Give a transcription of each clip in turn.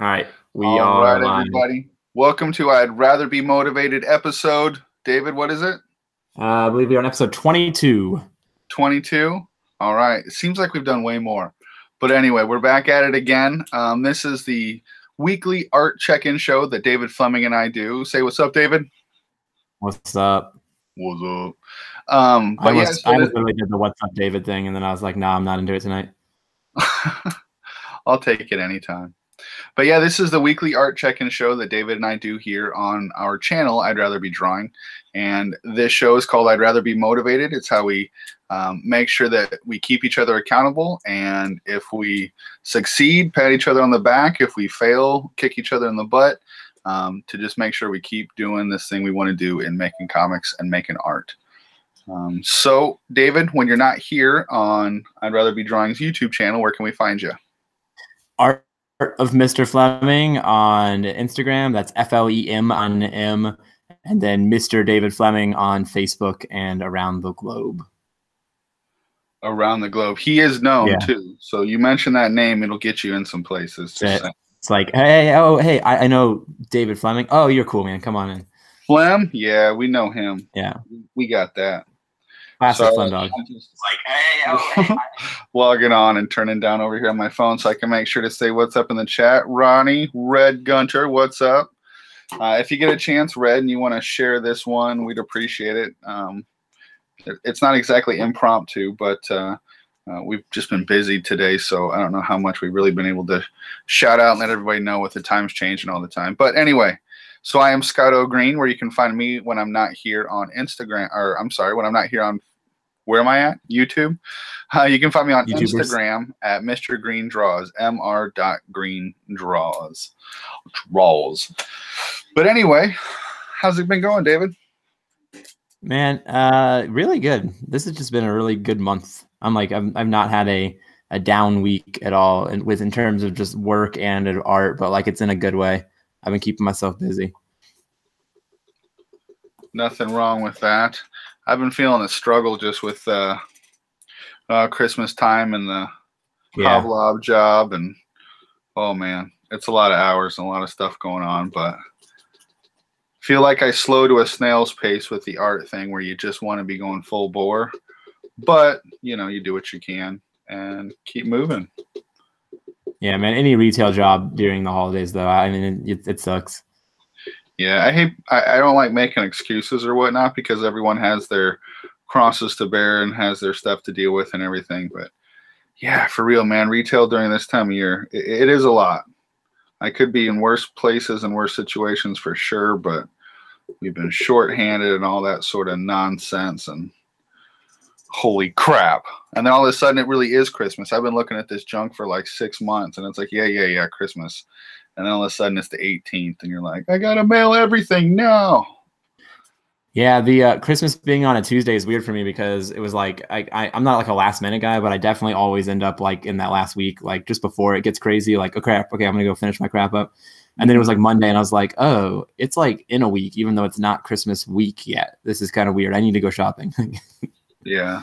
All right, we All are right, live. everybody. Welcome to I'd Rather Be Motivated episode. David, what is it? I believe we are on episode 22. 22? All right. It seems like we've done way more. But anyway, we're back at it again. This is the weekly art check-in show that David Fleming and I do. Say what's up, David. What's up? What's up? I But yeah, almost literally did the "What's up, David" thing, and then I was like, "Nah, I'm not into it tonight." I'll take it anytime. But yeah, this is the weekly art check-in show that David and I do here on our channel, I'd Rather Be Drawing. And this show is called I'd Rather Be Motivated. It's how we make sure that we keep each other accountable. And if we succeed, pat each other on the back. If we fail, kick each other in the butt, to just make sure we keep doing this thing we want to do in making comics and making art. So, David, when you're not here on I'd Rather Be Drawing's YouTube channel, where can we find you? Art of Mr. Fleming on Instagram. That's FLEM on M, and then Mr. David Fleming on Facebook and around the globe. Around the globe. He is known too. So you mention that name, it'll get you in some places. It's like, hey, I know David Fleming. Oh, you're cool, man. Come on in. Flem? Yeah, we know him. Yeah. We got that. Classic Flem dog. Logging on and turning down over here on my phone so I can make sure to say what's up in the chat. Ronnie, Red Gunter, what's up? If you get a chance, Red, and you want to share this one, we'd appreciate it. It's not exactly impromptu, but we've just been busy today, so I don't know how much we've really been able to shout out and let everybody know with the times changing all the time. But anyway, so I am Scott O Green, where you can find me when I'm not here on Instagram, or I'm sorry, when I'm not here on, where am I at? YouTube. You can find me on Instagram at Mr. Green Draws, mr.greendraws. But anyway, how's it been going, David? Man, really good. This has just been a really good month. I've not had a down week at all, and in terms of just work and art, but like it's in a good way. I've been keeping myself busy. Nothing wrong with that. I've been feeling a struggle just with Christmas time and the Pavlov job, and oh man, it's a lot of hours and a lot of stuff going on, but feel like I slow to a snail's pace with the art thing where you just want to be going full bore, but you know, you do what you can and keep moving. Yeah, man, any retail job during the holidays though, I mean, it sucks. Yeah, I don't like making excuses or whatnot, because everyone has their crosses to bear and has their stuff to deal with and everything. But yeah, for real, man, retail during this time of year, it is a lot. I could be in worse places and worse situations for sure, but we've been shorthanded and all that sort of nonsense, and holy crap. And then all of a sudden it really is Christmas. I've been looking at this junk for like 6 months, and it's like, yeah, Christmas. And then all of a sudden it's the 18th, and you're like, I gotta mail everything now. Yeah, the Christmas being on a Tuesday is weird for me, because it was like I'm not like a last minute guy, but I definitely always end up like in that last week, like just before it gets crazy, like, oh crap, okay, I'm gonna go finish my crap up. And then it was like Monday, and I was like, oh, it's like in a week, even though it's not Christmas week yet. This is kind of weird. I need to go shopping. Yeah.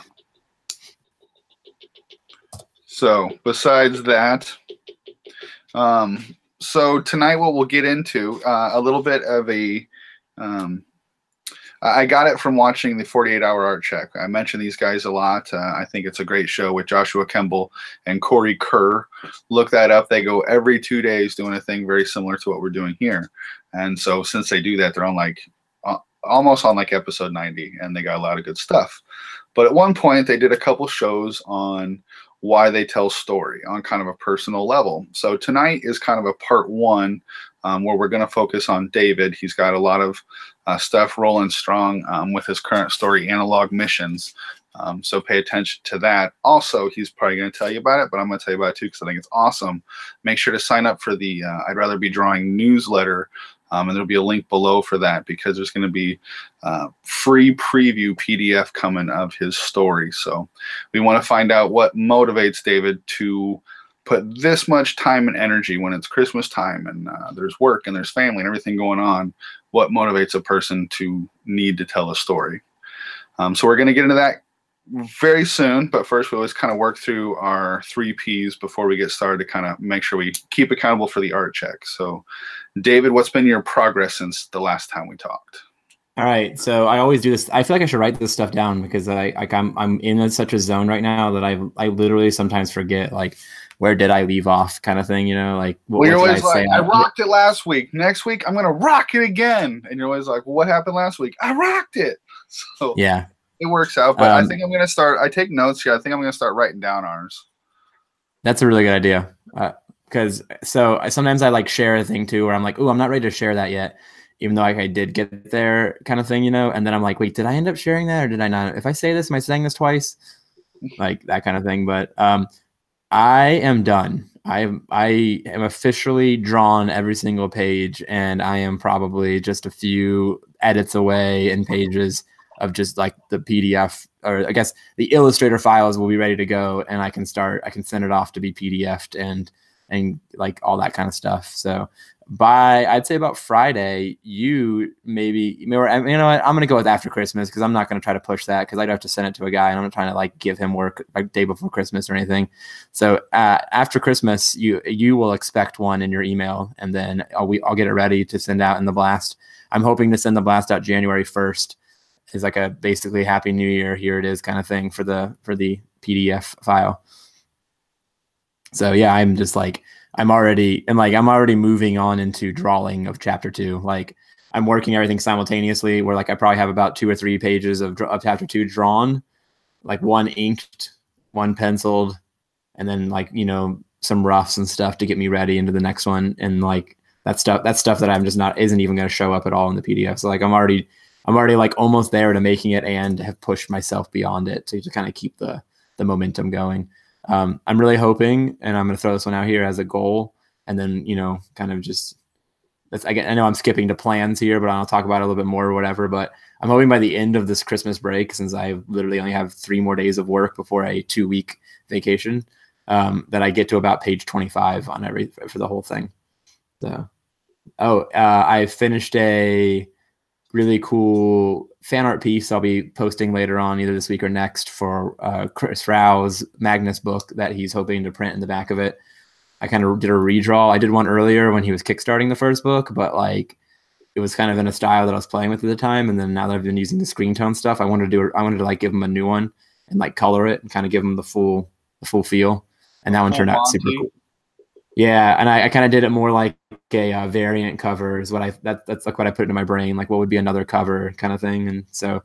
So besides that, so tonight what we'll get into a little bit of a I got it from watching the 48-Hour Art Check. I mention these guys a lot. I think it's a great show with Joshua Kemble and Corey Kerr. Look that up. They go every 2 days doing a thing very similar to what we're doing here. And so since they do that, they're on like almost on like episode 90, and they got a lot of good stuff. But at one point, they did a couple shows on why they tell story on kind of a personal level. So tonight is kind of a part one, where we're going to focus on David. He's got a lot of stuff rolling strong with his current story, Analog Missions. So pay attention to that. Also, he's probably going to tell you about it, but I'm going to tell you about it too, because I think it's awesome. Make sure to sign up for the I'd Rather Be Drawing newsletter. And there'll be a link below for that, because there's going to be free preview PDF coming of his story. So we want to find out what motivates David to put this much time and energy when it's Christmas time and there's work and there's family and everything going on. What motivates a person to need to tell a story? So we're going to get into that very soon, but first we always kind of work through our 3 Ps before we get started to kind of make sure we keep accountable for the art check. So, David, what's been your progress since the last time we talked? All right, so I always do this. I feel like I should write this stuff down because I'm in such a zone right now that I literally sometimes forget like where did I leave off kind of thing, you know, like well, you're always like, I rocked it last week. Next week I'm gonna rock it again, and you're always like, well, what happened last week? I rocked it. So yeah, it works out. But I think I'm gonna start. I take notes here. I think I'm gonna start writing down ours. That's a really good idea. Because sometimes I like share a thing too, where I'm like, oh, I'm not ready to share that yet, even though like I did get there, kind of thing, you know. And then I'm like, wait, did I end up sharing that or did I not? If I say this, am I saying this twice? Like that kind of thing. But I am done. I am officially drawn every single page, and I am probably just a few edits away in pages of just like the PDF, or I guess the Illustrator files will be ready to go, and I can send it off to be PDF'd and like all that kind of stuff. So by I'd say about Friday, you know what, I'm going to go with after Christmas because I'm not going to try to push that because I'd have to send it to a guy and I'm not trying to like give him work like day before Christmas or anything. So after Christmas, you will expect one in your email, and then I'll get it ready to send out in the blast. I'm hoping to send the blast out January 1st. Is like a basically Happy New Year, here it is kind of thing for the PDF file. So yeah, I'm just like I'm already moving on into drawing of chapter 2. Like I'm working everything simultaneously, where like I probably have about 2 or 3 pages of chapter 2 drawn, like one inked, one penciled, and then like, you know, some roughs and stuff to get me ready into the next one. And like that's stuff that I'm just isn't even going to show up at all in the PDF. So like I'm already like almost there to making it and have pushed myself beyond it to kind of keep the momentum going. I'm really hoping, and I'm going to throw this one out here as a goal, and then, you know, kind of just I know I'm skipping to plans here, but I'll talk about it a little bit more or whatever. But I'm hoping by the end of this Christmas break, since I literally only have 3 more days of work before a 2-week vacation, that I get to about page 25 for the whole thing. So, I finished a really cool fan art piece I'll be posting later on, either this week or next, for Chris Rau's Magnus book that he's hoping to print in the back of it. I kind of did a redraw. I did one earlier when he was kickstarting the first book, but like it was kind of in a style that I was playing with at the time. And then now that I've been using the screen tone stuff, I wanted to like give him a new one and like color it and kind of give him the full feel. And that one turned out super cool. Yeah, and I kind of did it more like a variant cover is what that's like what I put into my brain, like what would be another cover kind of thing. And so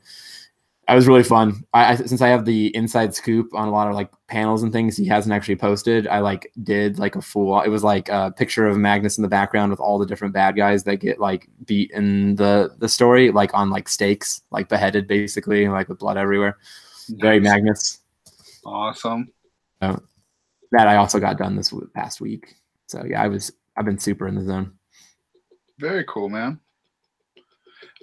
it was really fun. Since I have the inside scoop on a lot of like panels and things he hasn't actually posted, I like did like it was like a picture of Magnus in the background with all the different bad guys that get like beat in the story, like on like stakes, like beheaded basically, like with blood everywhere. Nice. Very Magnus. Awesome. That I also got done this past week. So yeah, I've been super in the zone. Very cool, man.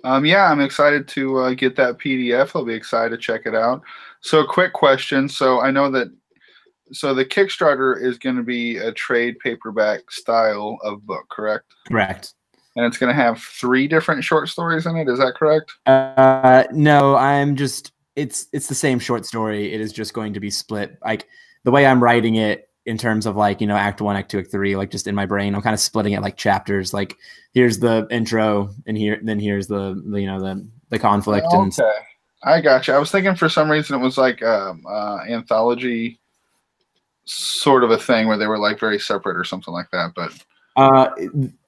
Yeah, I'm excited to get that PDF. I'll be excited to check it out. So, quick question. So I know that the Kickstarter is going to be a trade paperback style of book, correct? Correct. And it's going to have 3 different short stories in it. Is that correct? No, it's the same short story. It is just going to be split. Like the way I'm writing it, in terms of like, you know, act 1, act 2, act 3, like just in my brain, I'm kind of splitting it like chapters. Like here's the intro, and here's the you know the conflict. Okay, and I got you. I was thinking for some reason it was like anthology sort of a thing where they were like very separate or something like that. But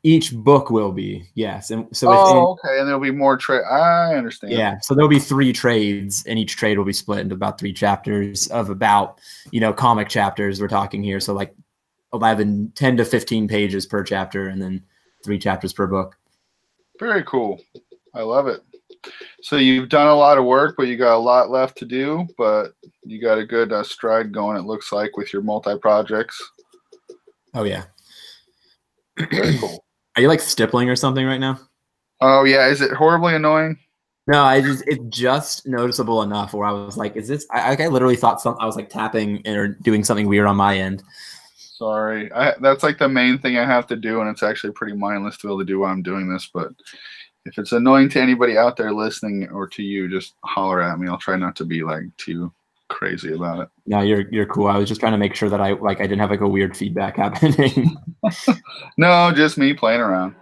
each book will be, yes. And so okay, and there'll be more trade. I understand. Yeah, so there'll be 3 trades, and each trade will be split into about 3 chapters of about, you know, comic chapters we're talking here. So like 10 to 15 pages per chapter, and then 3 chapters per book. Very cool. I love it. So you've done a lot of work, but you got a lot left to do. But you got a good stride going, it looks like, with your multi-projects. Oh yeah. Very cool. Are you like stippling or something right now? Oh yeah. Is it horribly annoying? No, it's just noticeable enough where I was like, is this, I literally thought I was like tapping or doing something weird on my end. Sorry. That's like the main thing I have to do, and it's actually pretty mindless to be able to do while I'm doing this. But if it's annoying to anybody out there listening or to you, just holler at me. I'll try not to be like too crazy about it. No, you're cool. I was just trying to make sure that I didn't have like a weird feedback happening. No, just me playing around.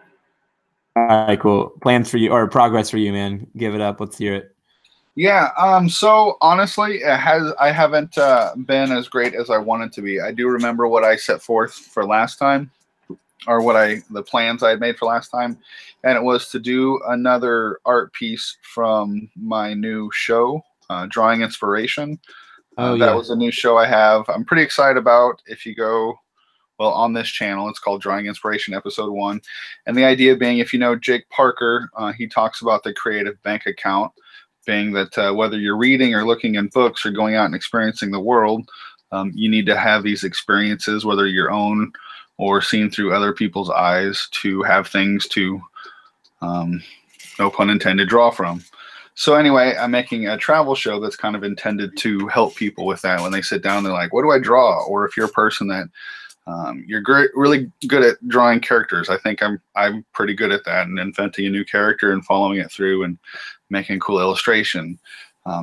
All right, cool. Plans for you or progress for you, man. Give it up. Let's hear it. Yeah, so honestly, I haven't been as great as I wanted to be. I do remember what I set forth for last time, or the plans I had made for last time, and it was to do another art piece from my new show, Drawing Inspiration. Oh That yeah. was a new show I have. I'm pretty excited about. If you go, well, on this channel, it's called Drawing Inspiration Episode 1. And the idea being, if you know Jake Parker, he talks about the creative bank account, being that whether you're reading or looking in books or going out and experiencing the world, you need to have these experiences, whether your own or seen through other people's eyes, to have things to, no pun intended, draw from. So anyway, I'm making a travel show that's kind of intended to help people with that. When they sit down, they're like, what do I draw? Or if you're a person that you're really good at drawing characters. I think I'm pretty good at that, and inventing a new character and following it through and making cool illustration.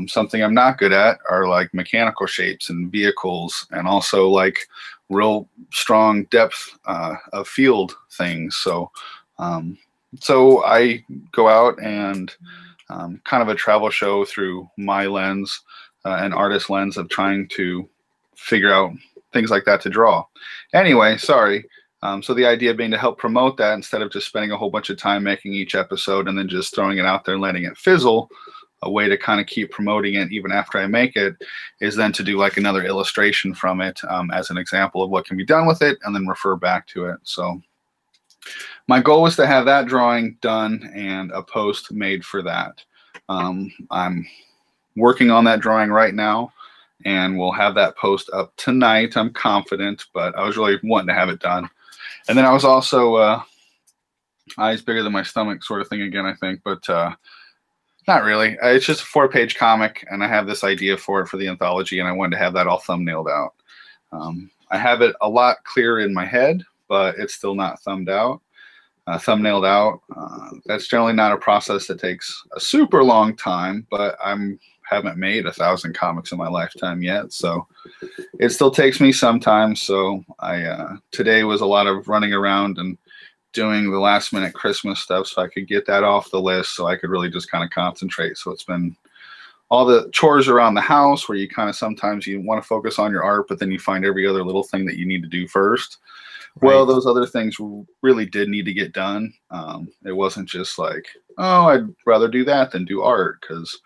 Something I'm not good at are like mechanical shapes and vehicles, and also like real strong depth of field things. So I go out and kind of a travel show through my lens, an artist lens of trying to figure out things like that to draw. Anyway, sorry. So the idea being to help promote that, instead of just spending a whole bunch of time making each episode and then just throwing it out there and letting it fizzle, a way to kind of keep promoting it even after I make it is then to do like another illustration from it as an example of what can be done with it, and then refer back to it. So my goal was to have that drawing done and a post made for that. I'm working on that drawing right now, and we'll have that post up tonight, I'm confident, but I was really wanting to have it done. And then I was also eyes bigger than my stomach sort of thing again, I think, but not really. It's just a 4-page comic, and I have this idea for it for the anthology, and I wanted to have that all thumbnailed out. I have it a lot clearer in my head, but it's still not thumbnailed out. That's generally not a process that takes a super long time, but haven't made 1,000 comics in my lifetime yet, so it still takes me some time. So today was a lot of running around and doing the last minute Christmas stuff so I could get that off the list, so I could really just kind of concentrate. So it's been all the chores around the house where you kind of sometimes you want to focus on your art, but then you find every other little thing that you need to do first. Right. Well, those other things really did need to get done. It wasn't just like, oh, I'd rather do that than do art, because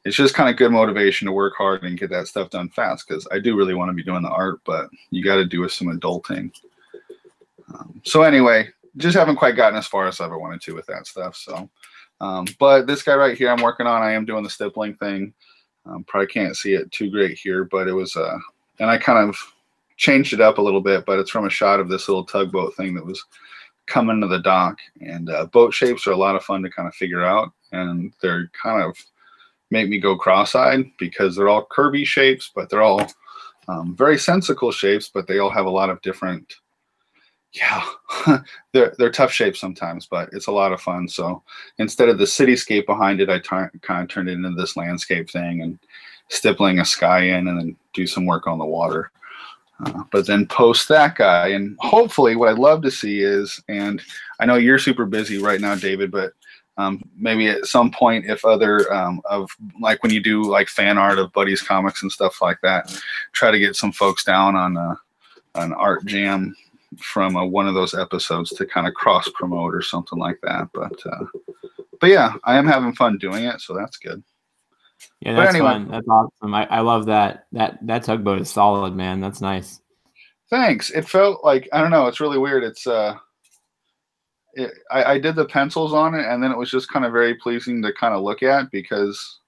it's just kind of good motivation to work hard and get that stuff done fast, because I do really want to be doing the art, but you got to do with some adulting. So anyway, just haven't quite gotten as far as I ever wanted to with that stuff. So, but this guy right here I'm working on, I am doing the stippling thing. Probably can't see it too great here, but it was, and I kind of changed it up a little bit, but it's from a shot of this little tugboat thing that was coming to the dock. And boat shapes are a lot of fun to kind of figure out, and they're kind of make me go cross-eyed because they're all curvy shapes, but they're all very sensical shapes, but they all have a lot of different, they're tough shapes sometimes, but it's a lot of fun. So instead of the cityscape behind it, I kind of turned it into this landscape thing, and stippling a sky in, and then do some work on the water. But then post that guy, and hopefully what I'd love to see is, and I know you're super busy right now, David, but maybe at some point, if other of like when you do like fan art of Buddy's comics and stuff like that, try to get some folks down on an art jam from one of those episodes to kind of cross promote or something like that. But yeah, I am having fun doing it, so that's good. Yeah, that's fun. That's awesome. I love that. That tugboat is solid, man. That's nice. Thanks. It felt like, I don't know, it's really weird. It's I did the pencils on it, and then it was just kind of very pleasing to kind of look at, because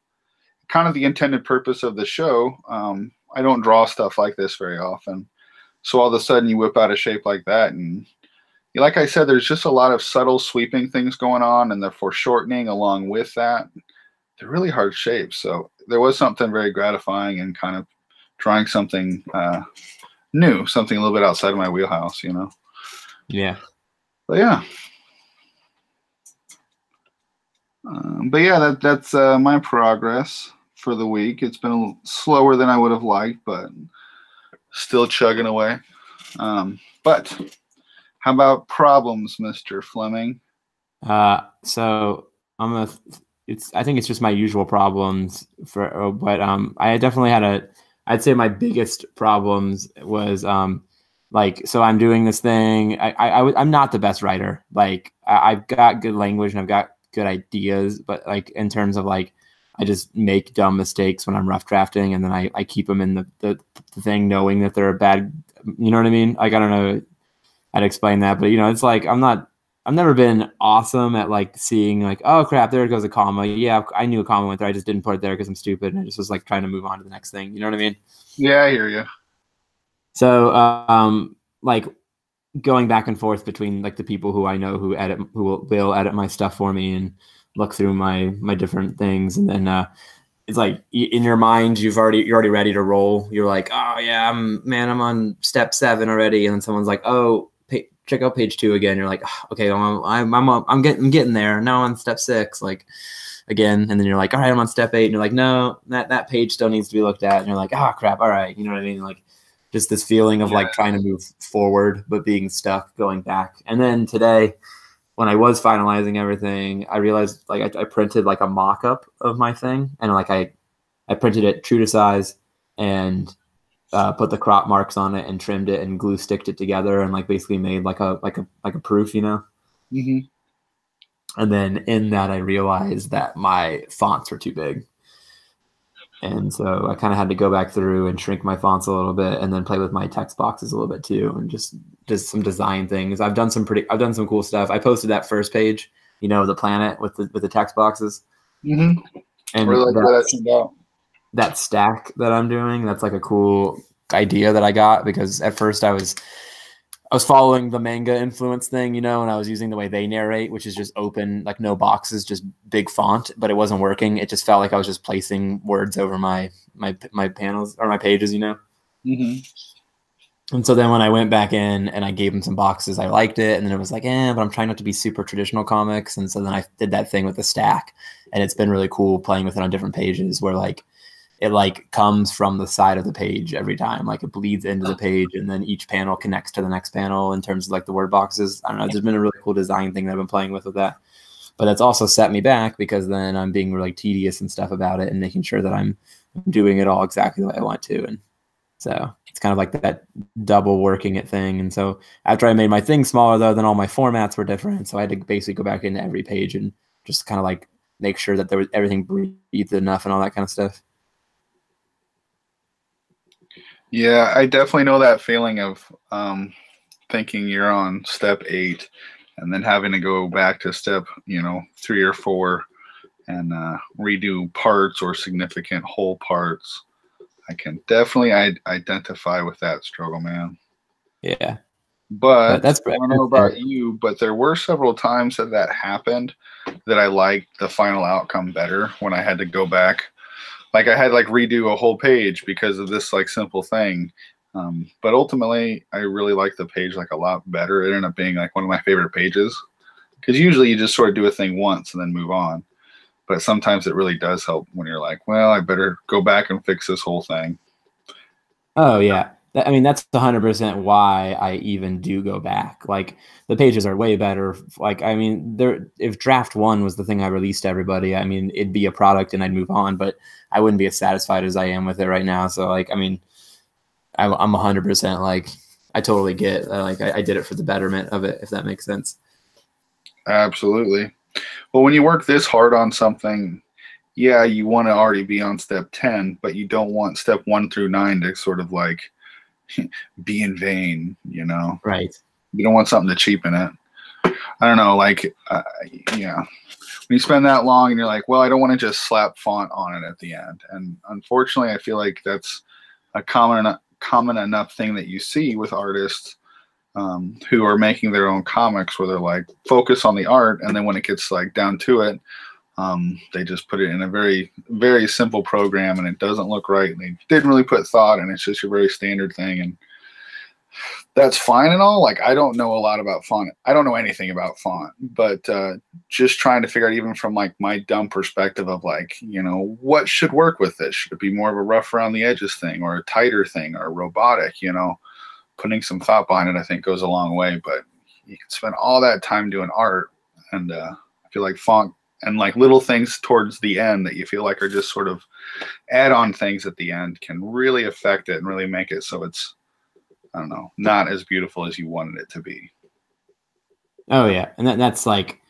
kind of the intended purpose of the show, I don't draw stuff like this very often. So all of a sudden you whip out a shape like that, and like I said, there's just a lot of subtle sweeping things going on, and the foreshortening along with that. They're really hard shapes. So there was something very gratifying in kind of drawing something new, something a little bit outside of my wheelhouse, you know? Yeah. But yeah. But yeah, that's my progress for the week. It's been a little slower than I would have liked, but still chugging away. But how about problems, Mr. Fleming? So I think it's just my usual problems but I definitely I'd say my biggest problems was like, so I'm doing this thing. I'm not the best writer. Like I've got good language and I've got good ideas, but like in terms of like, I just make dumb mistakes when I'm rough drafting, and then I keep them in the thing knowing that they're a bad, you know what I mean? Like, I don't know how to explain that, but it's like, I've never been awesome at like seeing like, oh crap, there goes a comma. Yeah, I knew a comma went there. I just didn't put it there because I'm stupid, and I just was like trying to move on to the next thing. You know what I mean? Yeah, I hear you. So, like going back and forth between like the people who I know who will edit my stuff for me and look through my different things, and then it's like in your mind you're already ready to roll. You're like, oh yeah, I'm on step 7 already, and then someone's like, oh, check out page 2 again. You're like, oh, okay, I'm getting there now. I'm on step 6, like again, and then you're like, all right, I'm on step 8, and you're like, no, that page still needs to be looked at, and you're like, oh crap, all right, you know what I mean? Like just this feeling of like trying to move forward but being stuck going back. And then today, when I was finalizing everything, I realized like I printed like a mock-up of my thing, and like I printed it true to size and put the crop marks on it and trimmed it and glue sticked it together and like basically made like a proof, Mm-hmm. And then in that I realized that my fonts were too big. And so I kind of had to go back through and shrink my fonts a little bit, and then play with my text boxes a little bit too, and just some design things. I've done some cool stuff. I posted that first page, the planet with the text boxes. Mm-hmm. And really like that turned out. That stack that I'm doing, that's like a cool idea that I got, because at first I was following the manga influence thing, and I was using the way they narrate, which is just open, like no boxes, just big font, but it wasn't working. It just felt like I was just placing words over my panels or my pages, Mm-hmm. And so then when I went back in and I gave them some boxes, I liked it. And then it was like, but I'm trying not to be super traditional comics. And so then I did that thing with the stack, and it's been really cool playing with it on different pages where like it like comes from the side of the page every time. Like it bleeds into the page, and then each panel connects to the next panel in terms of like the word boxes. I don't know. There's been a really cool design thing that I've been playing with that. But that's also set me back, because then I'm being really tedious and stuff about it and making sure that I'm doing it all exactly the way I want to. And so it's kind of like that double working it thing. And so after I made my thing smaller, though, then all my formats were different. So I had to basically go back into every page and just kind of like make sure that there was everything breathed enough and all that kind of stuff. Yeah, I definitely know that feeling of thinking you're on step 8 and then having to go back to step 3 or 4 and redo parts or significant whole parts. I can definitely identify with that struggle, man. Yeah. But I don't know about you, but there were several times that happened that I liked the final outcome better when I had to go back. Like I had like redo a whole page because of this like simple thing. But ultimately, I really like the page like a lot better. It ended up being like one of my favorite pages, because usually you just sort of do a thing once and then move on. But sometimes it really does help when you're like, well, I better go back and fix this whole thing. Oh, yeah. I mean, that's 100% why I even do go back. Like the pages are way better. Like, I mean, if draft 1 was the thing I released to everybody, I mean, it'd be a product and I'd move on, but I wouldn't be as satisfied as I am with it right now. So like, I mean, I'm 100% like, I totally get like, I did it for the betterment of it, if that makes sense. Absolutely. Well, when you work this hard on something, yeah, you want to already be on step 10, but you don't want step 1 through 9 to sort of like be in vain, Right. You don't want something to cheapen it. I don't know, like, yeah. When you spend that long and you're like, well, I don't want to just slap font on it at the end. And unfortunately, I feel like that's a common enough thing that you see with artists who are making their own comics, where they're like, focus on the art, and then when it gets like down to it, they just put it in a very, very simple program, and it doesn't look right, and they didn't really put thought, and it's just your very standard thing. And that's fine and all. Like, I don't know a lot about font. I don't know anything about font, but just trying to figure out, even from like my dumb perspective of like, you know, what should work with this? Should it be more of a rough around the edges thing, or a tighter thing, or robotic? You know, putting some thought behind it, I think, goes a long way. But you can spend all that time doing art, and I feel like font and like little things towards the end that you feel like are just sort of add-on things at the end can really affect it and really make it so it's, I don't know, not as beautiful as you wanted it to be. Oh yeah, and that's like,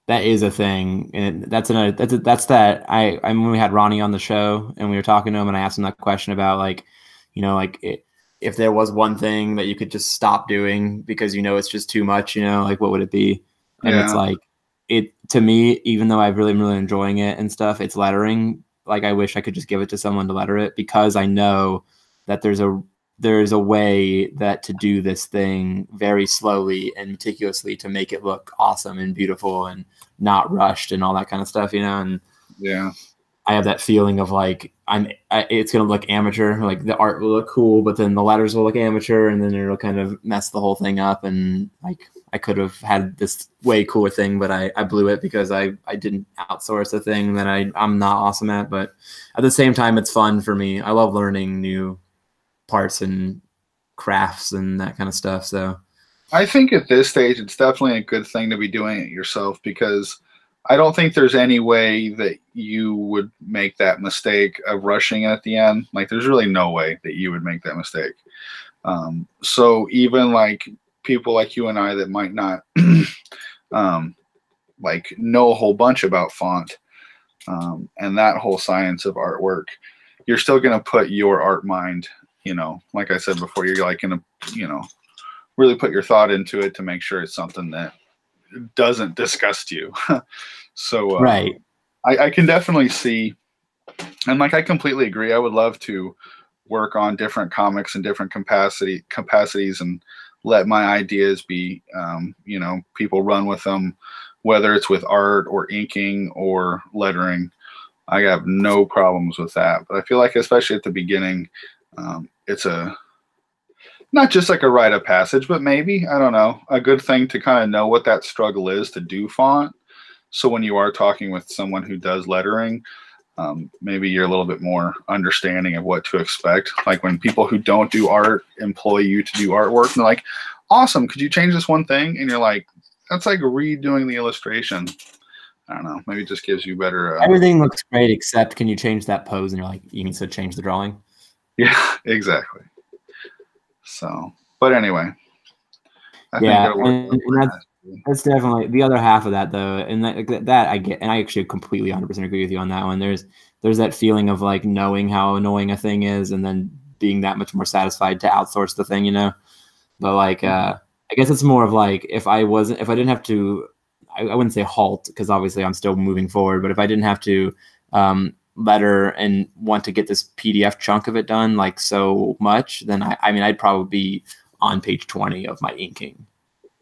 that is a thing, and that's another, that's that I when we had Ronnie on the show and we were talking to him, and I asked him that question about like, you know, like if there was one thing that you could just stop doing because you know it's just too much, you know, like what would it be? And it's Yeah. like, it, to me, even though I'm really enjoying it and stuff, it's lettering. Like I wish I could just give it to someone to letter it, because I know that there's a way that to do this thing very slowly and meticulously to make it look awesome and beautiful and not rushed and all that kind of stuff, you know. And Yeah. I have that feeling of like, it's going to look amateur, like the art will look cool, but then the letters will look amateur, and then it'll kind of mess the whole thing up. And like, I could have had this way cooler thing, but I blew it because I didn't outsource a thing that I'm not awesome at. But at the same time, it's fun for me. I love learning new parts and crafts and that kind of stuff. So I think at this stage, it's definitely a good thing to be doing it yourself, because I don't think there's any way that you would make that mistake of rushing it at the end. Like, there's really no way that you would make that mistake. So even like people like you and I that might not like know a whole bunch about font and that whole science of artwork, you're still going to put your art mind, you know, like I said before, you're like going to, you know, really put your thought into it to make sure it's something that doesn't disgust you. So right. I can definitely see, and like I completely agree. I would love to work on different comics and different capacities and let my ideas be, you know, people run with them, whether it's with art or inking or lettering. I have no problems with that. But I feel like, especially at the beginning, it's a not just like a rite of passage, but maybe, I don't know, a good thing to kind of know what that struggle is to do font. So when you are talking with someone who does lettering, maybe you're a little bit more understanding of what to expect. Like when people who don't do art employ you to do artwork, and they're like, awesome, could you change this one thing? And you're like, that's like redoing the illustration. I don't know, maybe it just gives you better. Everything looks great, except can you change that pose? And you're like, you need to change the drawing. Yeah, exactly. So, but anyway, I think Yeah, it'll work out and that's definitely the other half of that, though, and that I get, and I actually completely 100% agree with you on that one. There's that feeling of like knowing how annoying a thing is, and then being that much more satisfied to outsource the thing, you know. But like, I guess it's more of like, if I didn't have to, I wouldn't say halt, because obviously I'm still moving forward. But if I didn't have to letter and want to get this PDF chunk of it done like so much, then I mean, I'd probably be on page 20 of my inking.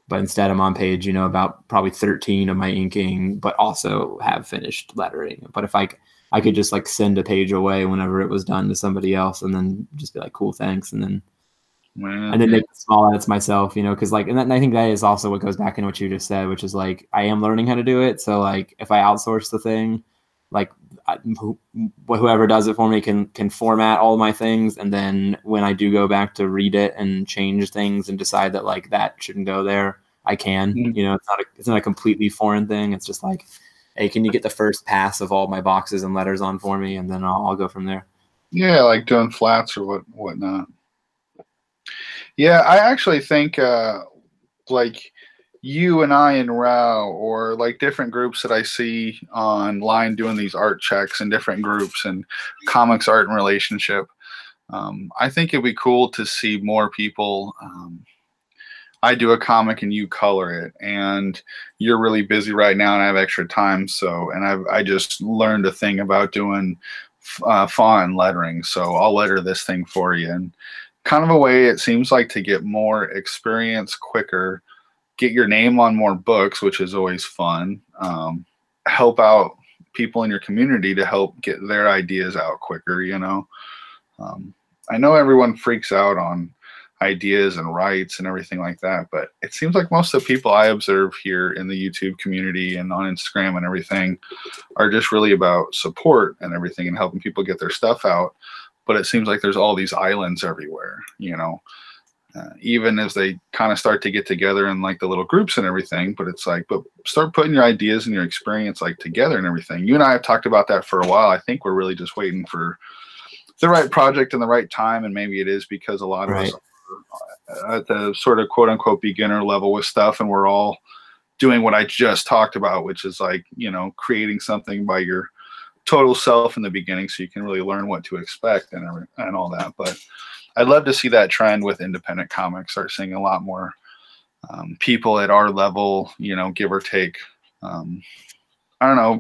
But instead I'm on page, you know, about probably 13 of my inking, but also have finished lettering. But if I could just like send a page away whenever it was done to somebody else, and then just be like, cool, thanks. And then make small edits myself, you know, because like, and I think that is also what goes back into what you just said, which is like, I am learning how to do it. So like, if I outsource the thing, like whoever does it for me can format all my things, and then when I do go back to read it and change things and decide that like that shouldn't go there, I can. You know, it's not a completely foreign thing. It's just like, hey, can you get the first pass of all my boxes and letters on for me, and then I'll go from there. Yeah, like doing flats or whatnot. Yeah, I actually think like you and I and Rao, or like different groups that I see online doing these art checks in different groups and comics art and relationship. I think it'd be cool to see more people. I do a comic and you color it, and you're really busy right now and I have extra time. So, and I just learned a thing about doing font and lettering. So I'll letter this thing for you, and kind of a way, it seems like, to get more experience quicker, get your name on more books, which is always fun. Help out people in your community to help get their ideas out quicker, you know. I know everyone freaks out on ideas and rights and everything like that. But it seems like most of the people I observe here in the YouTube community and on Instagram and everything are just really about support and everything and helping people get their stuff out. But it seems like there's all these islands everywhere, you know, even as they kind of start to get together in like the little groups and everything. But it's like, but start putting your ideas and your experience like together and everything. You and I have talked about that for a while. I think we're really just waiting for the right project and the right time. And maybe it is because a lot of us are at the sort of quote unquote beginner level with stuff. And we're all doing what I just talked about, which is like, you know, creating something by your total self in the beginning so you can really learn what to expect and all that. But I'd love to see that trend with independent comics, start seeing a lot more people at our level, you know, give or take. I don't know,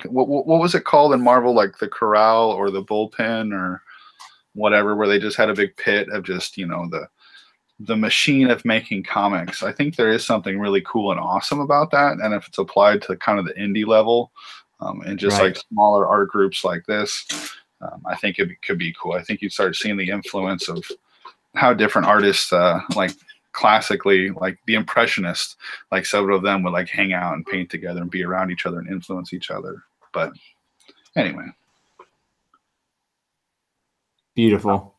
what was it called in Marvel, like the corral or the bullpen or whatever, where they just had a big pit of just, you know, the machine of making comics. I think there is something really cool and awesome about that. And if it's applied to kind of the indie level and just like smaller art groups like this, I think it could be cool. I think you'd start seeing the influence of how different artists, like classically, like the Impressionists, like several of them would like hang out and paint together and be around each other and influence each other. But anyway. Beautiful.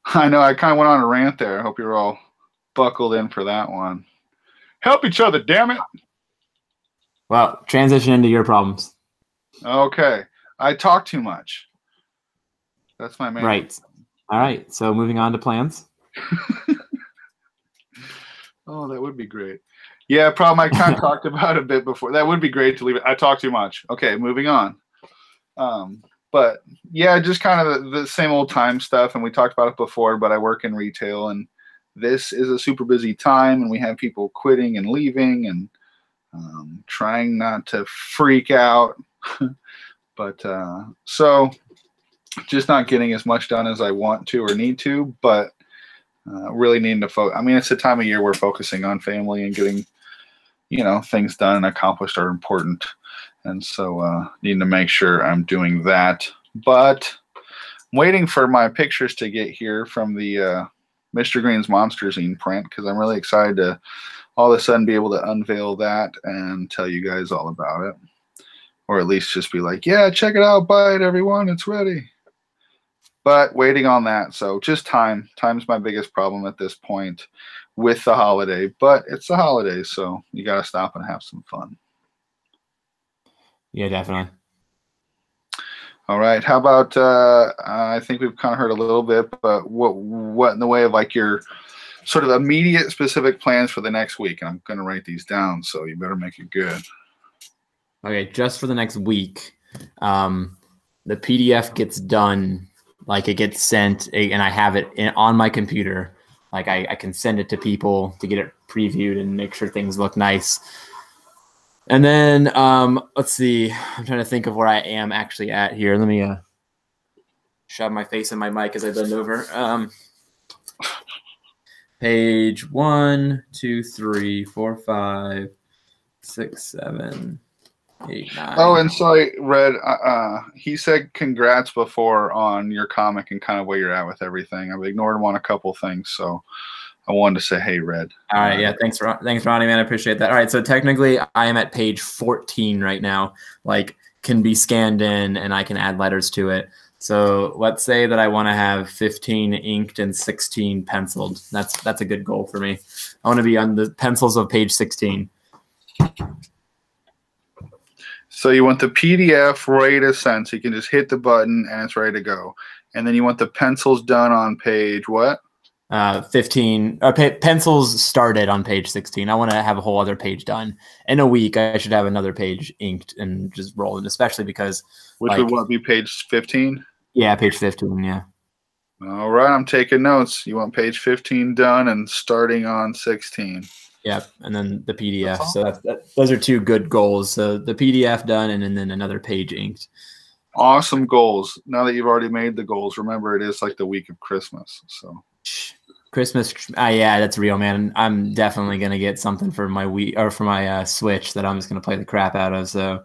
I know I kind of went on a rant there. I hope you're all buckled in for that one. Help each other, damn it. Well, transition into your problems. Okay. I talk too much. That's my main. Right. All right. So moving on to plans. Oh, that would be great. Yeah, problem I kind of talked about a bit before. That would be great to leave it. I talk too much. Okay, moving on. But yeah, just kind of the same old time stuff. And we talked about it before, but I work in retail and this is a super busy time and we have people quitting and leaving and trying not to freak out. But so just not getting as much done as I want to or need to, but really needing to focus. I mean, it's a time of year we're focusing on family and getting, you know, things done and accomplished are important. And so needing to make sure I'm doing that. But I'm waiting for my pictures to get here from the Mr. Green's Monster Zine print because I'm really excited to all of a sudden be able to unveil that and tell you guys all about it. Or at least just be like, yeah, check it out, buy it, everyone, it's ready. But waiting on that. So just time. Time's my biggest problem at this point with the holiday. But it's the holidays, so you got to stop and have some fun. Yeah, definitely. All right. How about, I think we've kind of heard a little bit, but what in the way of like your sort of immediate specific plans for the next week? And I'm going to write these down, so you better make it good. Okay, just for the next week, the PDF gets done, like it gets sent, and I have it on my computer. Like I can send it to people to get it previewed and make sure things look nice. And then let's see, I'm trying to think of where I am actually at here. Let me shove my face in my mic as I bend over. Page 1, 2, 3, 4, 5, 6, 7, 8, 9. Oh, and sorry, Red. He said congrats before on your comic and kind of where you're at with everything. I've ignored him on a couple things, so I wanted to say, hey, Red. All right, yeah, thanks, Ronnie, man. I appreciate that. All right, so technically I am at page 14 right now. Like, can be scanned in, and I can add letters to it. So let's say that I want to have 15 inked and 16 penciled. That's a good goal for me. I want to be on the pencils of page 16. So you want the PDF ready to send, so you can just hit the button and it's ready to go. And then you want the pencils done on page what? 15. Pencils started on page 16. I want to have a whole other page done. In a week, I should have another page inked and just rolling, especially because... Which would what, be page 15? Yeah, page 15, yeah. All right, I'm taking notes. You want page 15 done and starting on 16. Yep, and then the PDF. So those are two good goals. So the PDF done and then another page inked. Awesome goals. Now that you've already made the goals, remember it is like the week of Christmas. So Christmas, yeah, that's real, man. I'm definitely gonna get something for my for my Switch that I'm just gonna play the crap out of. So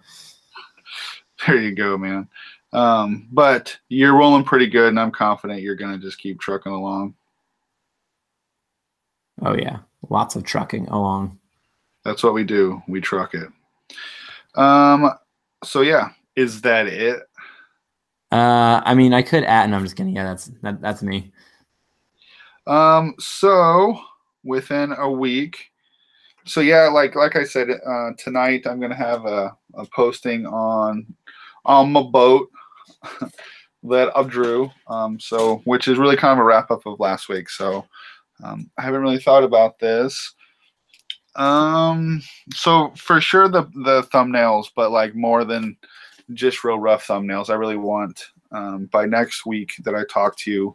there you go, man. But you're rolling pretty good, and I'm confident you're gonna just keep trucking along. Oh yeah, lots of trucking along. That's what we do. We truck it. Um, so yeah, is that it? I mean, I could add, and I'm just kidding. Yeah, that's me. So within a week, so yeah, like I said, tonight I'm gonna have a posting on my boat that I drew. So which is really kind of a wrap up of last week. So I haven't really thought about this. So for sure the thumbnails, but like more than just real rough thumbnails. I really want by next week that I talk to you,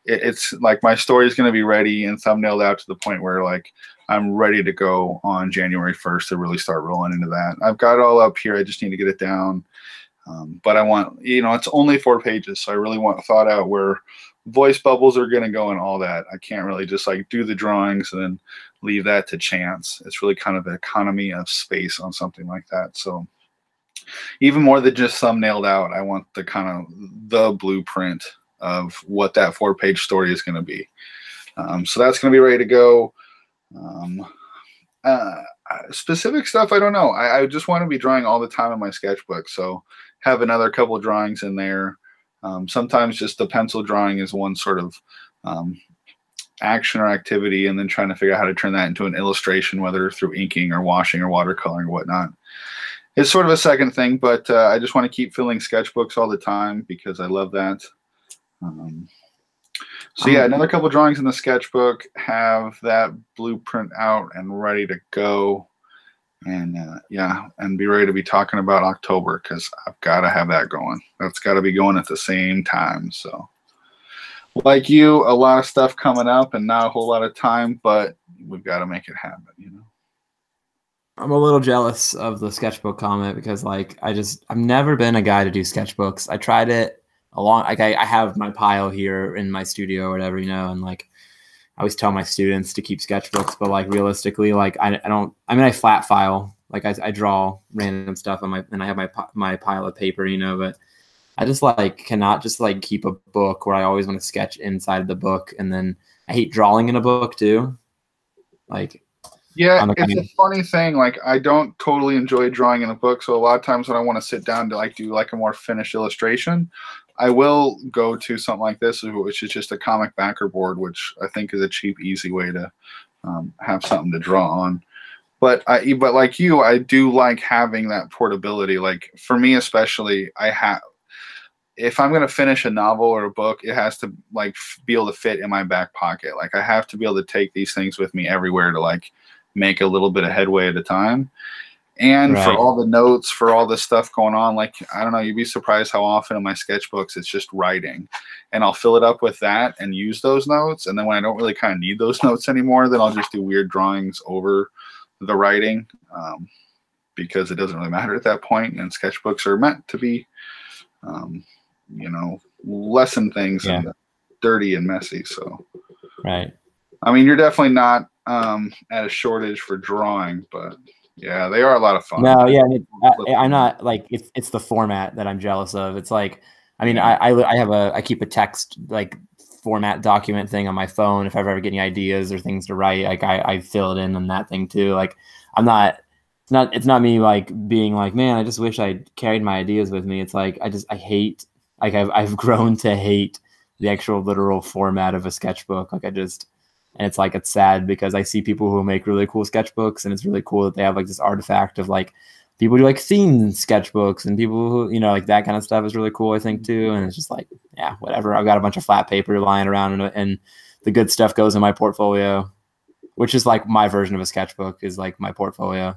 it's like my story is going to be ready and thumbnailed out to the point where like I'm ready to go on January 1st to really start rolling into that. I've got it all up here. I just need to get it down. But I want, it's only 4 pages, so I really want thought out where voice bubbles are going to go and all that. I can't really just like do the drawings and then leave that to chance. It's really kind of an economy of space on something like that. So even more than just thumbnailed out, I want the kind of the blueprint of what that 4 page story is going to be. So that's going to be ready to go. Um, Specific stuff, I don't know. I just want to be drawing all the time in my sketchbook. So have another couple of drawings in there. Sometimes just the pencil drawing is one sort of action or activity, and then trying to figure out how to turn that into an illustration, whether through inking or washing or watercoloring or whatnot. It's sort of a second thing, but I just want to keep filling sketchbooks all the time because I love that. So yeah, another couple drawings in the sketchbook, have that blueprint out and ready to go. And yeah, and be ready to be talking about October because I've got to have that going. That's got to be going at the same time. So like you, a lot of stuff coming up and not a whole lot of time, but we've got to make it happen. I'm a little jealous of the sketchbook comment because like I've never been a guy to do sketchbooks. I tried it like I have my pile here in my studio or whatever, and like I always tell my students to keep sketchbooks, but like realistically, like I don't. I mean, I flat file, like I draw random stuff on and I have my pile of paper, but I just like cannot just like keep a book where I always want to sketch inside of the book, and then I hate drawing in a book too. Like, yeah, it's a funny thing. Like I don't totally enjoy drawing in a book, so a lot of times when I want to sit down to like do like a more finished illustration, I will go to something like this, which is just a comic backer board, which I think is a cheap, easy way to have something to draw on. But like you, I do like having that portability. Like for me especially, if I'm going to finish a novel or a book, it has to like be able to fit in my back pocket. Like I have to be able to take these things with me everywhere to like make a little bit of headway at a time. And for all the notes, for all this stuff going on, like, I don't know, you'd be surprised how often in my sketchbooks it's just writing. And I'll fill it up with that and use those notes. And then when I don't really kind of need those notes anymore, then I'll just do weird drawings over the writing because it doesn't really matter at that point. And sketchbooks are meant to be, lessen things and dirty and messy. So, right. I mean, you're definitely not at a shortage for drawing, but yeah, they are a lot of fun. No, yeah, I'm not like it's the format that I'm jealous of. It's like, I mean, I keep a text like format document thing on my phone. If I ever get any ideas or things to write, like I fill it in on that thing too. Like it's not me like being like, man, I just wish I carried my ideas with me. It's like I hate, like I've grown to hate the actual literal format of a sketchbook. And it's like, it's sad because I see people who make really cool sketchbooks, and it's really cool that they have like this artifact of like people do like theme sketchbooks, and people who, like that kind of stuff is really cool, I think too. And it's just like, yeah, whatever. I've got a bunch of flat paper lying around, and the good stuff goes in my portfolio, which is like my version of a sketchbook is like my portfolio.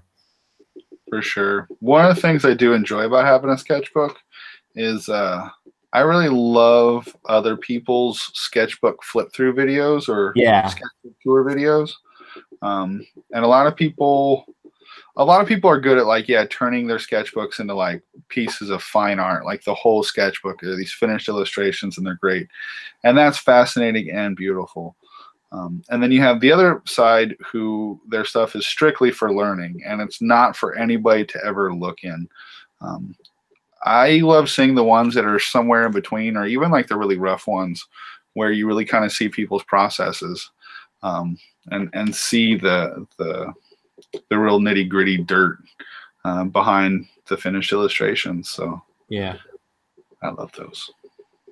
For sure. One of the things I do enjoy about having a sketchbook is I really love other people's sketchbook flip through videos or sketchbook tour videos. And a lot of people are good at like, turning their sketchbooks into like pieces of fine art, like the whole sketchbook are these finished illustrations, and they're great. And that's fascinating and beautiful. And then you have the other side who their stuff is strictly for learning, and it's not for anybody to ever look in. I love seeing the ones that are somewhere in between, or even like the really rough ones where you really kind of see people's processes. and see the real nitty gritty dirt behind the finished illustrations. So Yeah. I love those.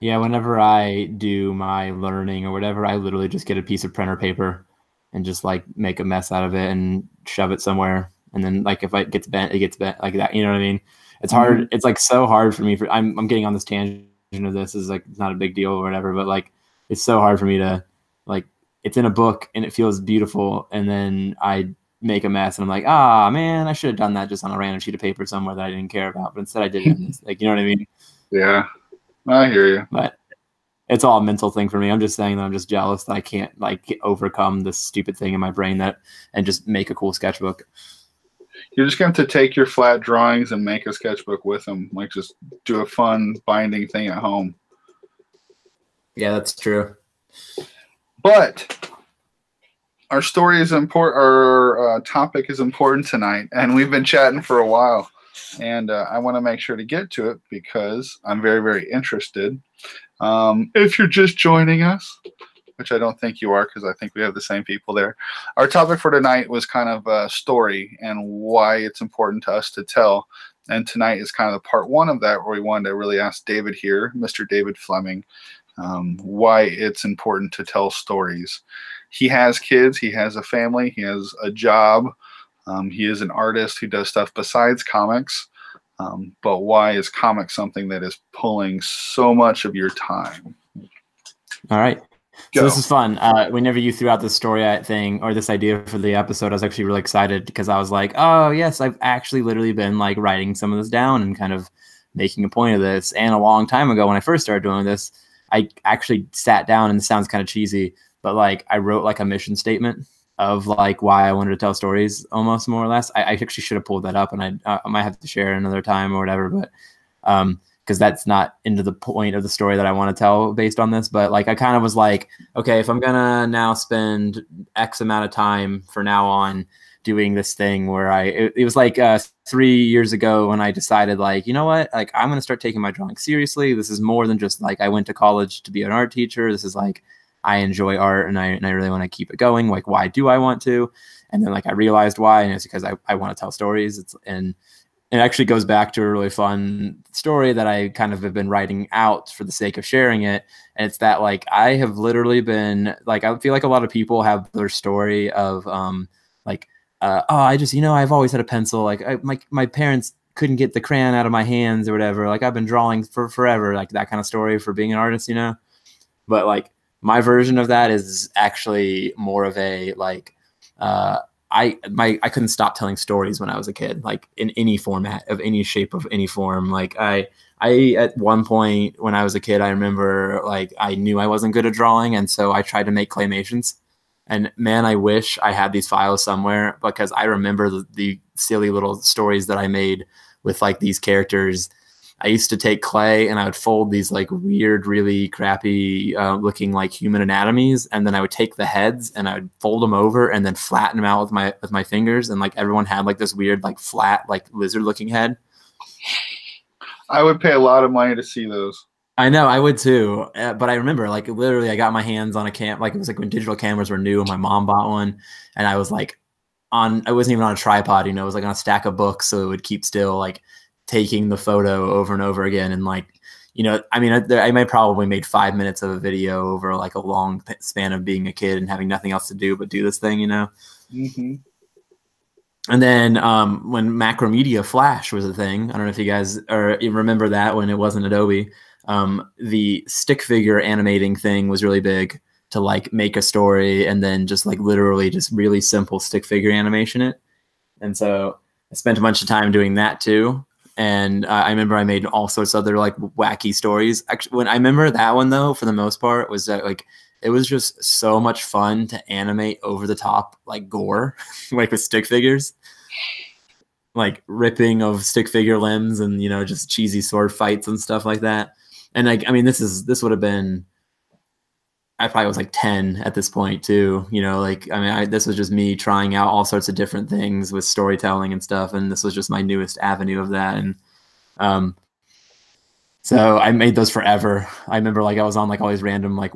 Yeah, whenever I do my learning or whatever, I literally just get a piece of printer paper and just like make a mess out of it and shove it somewhere. And then like if it gets bent like that. You know what I mean? It's hard. Mm-hmm. It's like so hard for me. I'm getting on this tangent of this. Is like it's not a big deal or whatever, but like it's so hard for me to like it's in a book and it feels beautiful, and then I make a mess and I'm like, ah man, I should have done that just on a random sheet of paper somewhere that I didn't care about, but instead I did it in this, like, you know what I mean? Yeah, I hear you. But it's all a mental thing for me. I'm just saying that I'm just jealous that I can't like overcome this stupid thing in my brain and just make a cool sketchbook. You're just going to take your flat drawings and make a sketchbook with them. Like just do a fun binding thing at home. Yeah, that's true. But our story is important. Our topic is important tonight, and we've been chatting for a while. And I want to make sure to get to it because I'm very, very interested. If you're just joining us, which I don't think you are because I think we have the same people there. Our topic for tonight was kind of a story and why it's important to us to tell. And tonight is kind of part one of that, where we wanted to really ask David here, Mr. David Fleming, why it's important to tell stories. He has kids, he has a family, he has a job. He is an artist who does stuff besides comics. But why is comics something that is pulling so much of your time? All right. Go. So this is fun. Whenever you threw out this story thing or this idea for the episode, I was actually really excited because I was like, oh, yes, I've actually literally been like writing some of this down and kind of making a point of this. And a long time ago when I first started doing this, I actually sat down, and this sounds kind of cheesy, but like I wrote like a mission statement of like why I wanted to tell stories, almost more or less. I actually should have pulled that up, and I might have to share it another time or whatever, but because that's not into the point of the story that I want to tell based on this. But like I kind of was like, okay, if I'm gonna now spend X amount of time for now on doing this thing where it was like 3 years ago when I decided like, you know what, like I'm gonna start taking my drawing seriously. This is more than just like I went to college to be an art teacher. This is like I enjoy art and I really want to keep it going. Like, why do I want to? And then like I realized why, and it's because I want to tell stories. And it actually goes back to a really fun story that I kind of have been writing out for the sake of sharing it. And it's that like I have literally been like, I feel like a lot of people have their story of oh, I just, I've always had a pencil. Like my parents couldn't get the crayon out of my hands or whatever. Like I've been drawing for forever, like that kind of story for being an artist, But like my version of that is actually more of a like I couldn't stop telling stories when I was a kid, like in any format of any shape of any form. Like I at one point when I was a kid, I remember like I knew I wasn't good at drawing, and so I tried to make claymations. And man, I wish I had these files somewhere because I remember the silly little stories that I made with like these characters. I used to take clay and I would fold these like weird, really crappy looking like human anatomies. And then I would take the heads and I would fold them over and then flatten them out with my fingers. And like everyone had like this weird, like flat, like lizard looking head. I would pay a lot of money to see those. I know, I would too. But I remember like literally I got my hands on a like it was like when digital cameras were new and my mom bought one. And I was like I wasn't even on a tripod, it was like on a stack of books. So it would keep still like taking the photo over and over again. And like, I might probably made 5 minutes of a video over like a long span of being a kid and having nothing else to do but do this thing, Mm-hmm. And then when Macromedia Flash was a thing, I don't know if you guys remember that when it wasn't Adobe, the stick figure animating thing was really big to like make a story and then just like literally just really simple stick figure animation it. And so I spent a bunch of time doing that too. And I remember I made all sorts of other like wacky stories. Actually, when I remember that one though, for the most part, was that like it was just so much fun to animate over the top like gore, like with stick figures, like ripping of stick figure limbs and just cheesy sword fights and stuff like that. And like this would have been, I probably was like 10 at this point too. This was just me trying out all sorts of different things with storytelling and stuff. And this was just my newest avenue of that. And So I made those forever. I remember like I was on like all these random like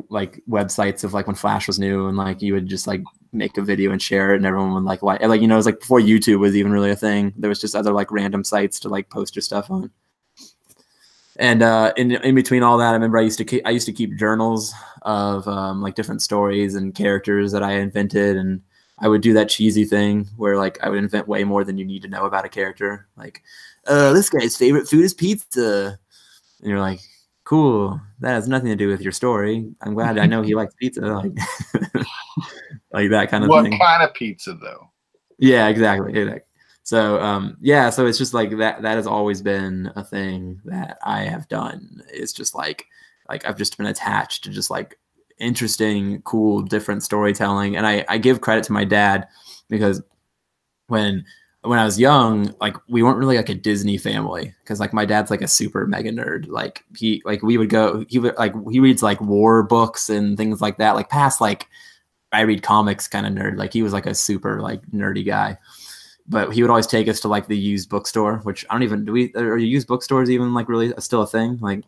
websites of like when Flash was new, and like you would just like make a video and share it, and everyone would like it was like before YouTube was even really a thing. There was just other like random sites to like post your stuff on. And in between all that, I remember I used to keep journals of like different stories and characters that I invented, and I would do that cheesy thing where like I would invent way more than you need to know about a character. Like, this guy's favorite food is pizza. And you're like, cool. That has nothing to do with your story. I'm glad I know he likes pizza. Like, like that kind of What thing. kind of pizza, though? Yeah, exactly. So, yeah, so it's just like that has always been a thing that I have done. It's just like I've just been attached to just like interesting, cool, different storytelling. And I give credit to my dad because when I was young, like we weren't really like a Disney family because like my dad's like a super mega nerd. Like he reads like war books and things like that. Like past like I read comics kind of nerd. Like he was like a super like nerdy guy. But he would always take us to like the used bookstore, which I don't even are used bookstores even like really still a thing? Like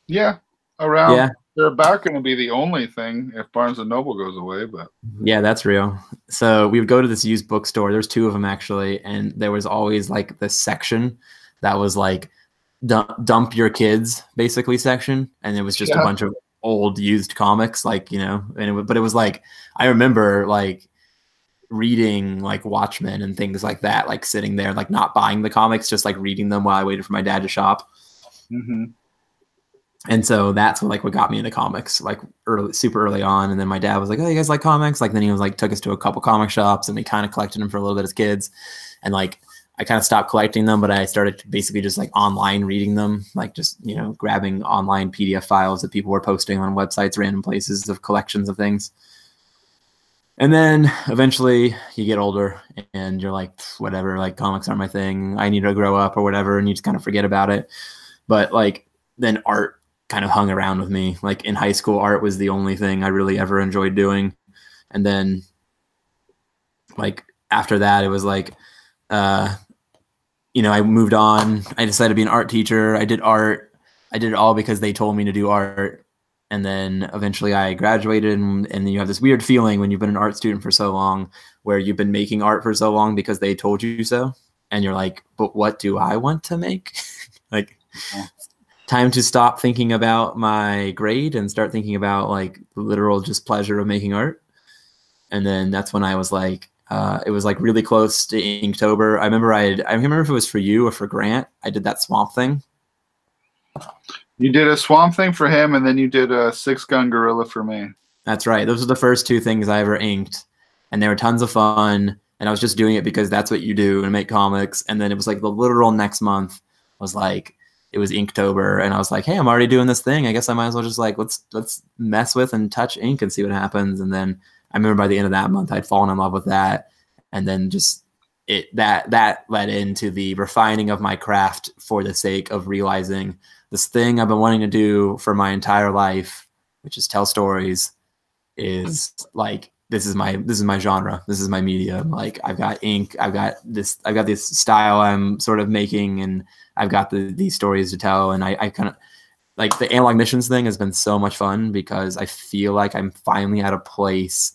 yeah, around. yeah. They're about going to be the only thing if Barnes and Noble goes away, but Yeah, that's real. So we would go to this used bookstore. There's two of them actually, and there was always like this section that was like dump your kids basically section, and it was just a bunch of old used comics, like but it was like I remember like reading like Watchmen and things like that, like sitting there like not buying the comics, just like reading them while I waited for my dad to shop. Mm-hmm. And so that's what got me into comics, like super early on. And then my dad was like, "Oh, you guys like comics?" Like then he was like took us to a couple comic shops, and we kind of collected them for a little bit as kids. And like I kind of stopped collecting them, but I started basically just like online reading them, like just grabbing online PDF files that people were posting on websites, random places of collections of things. And then eventually you get older and you're like, whatever, like comics aren't my thing. I need to grow up or whatever. And you just kind of forget about it. But like then art kind of hung around with me. Like in high school, art was the only thing I really ever enjoyed doing. And then like after that, it was like, I moved on. I decided to be an art teacher. I did art. I did it all because they told me to do art. And then eventually I graduated, and then you have this weird feeling when you've been an art student for so long, where you've been making art for so long because they told you so. And you're like, but what do I want to make? Like, time to stop thinking about my grade and start thinking about like the literal just pleasure of making art. And then that's when I was like, it was like really close to Inktober. I remember if it was for you or for Grant, I did that Swamp Thing. You did a Swamp Thing for him, and then you did a 6-gun Gorilla for me. That's right. Those were the first two things I ever inked, and they were tons of fun. And I was just doing it because that's what you do and make comics. And then it was like the literal next month was like it was Inktober, and I was like, hey, I'm already doing this thing. I guess I might as well just like let's mess with and touch ink and see what happens. And then I remember by the end of that month, I'd fallen in love with that, and then just that led into the refining of my craft for the sake of realizing this thing I've been wanting to do for my entire life, which is tell stories, is like this is my genre. This is my medium. Like I've got ink, I've got this style I'm sort of making, and I've got these stories to tell. And I kind of like the analog missions thing has been so much fun because I feel like I'm finally at a place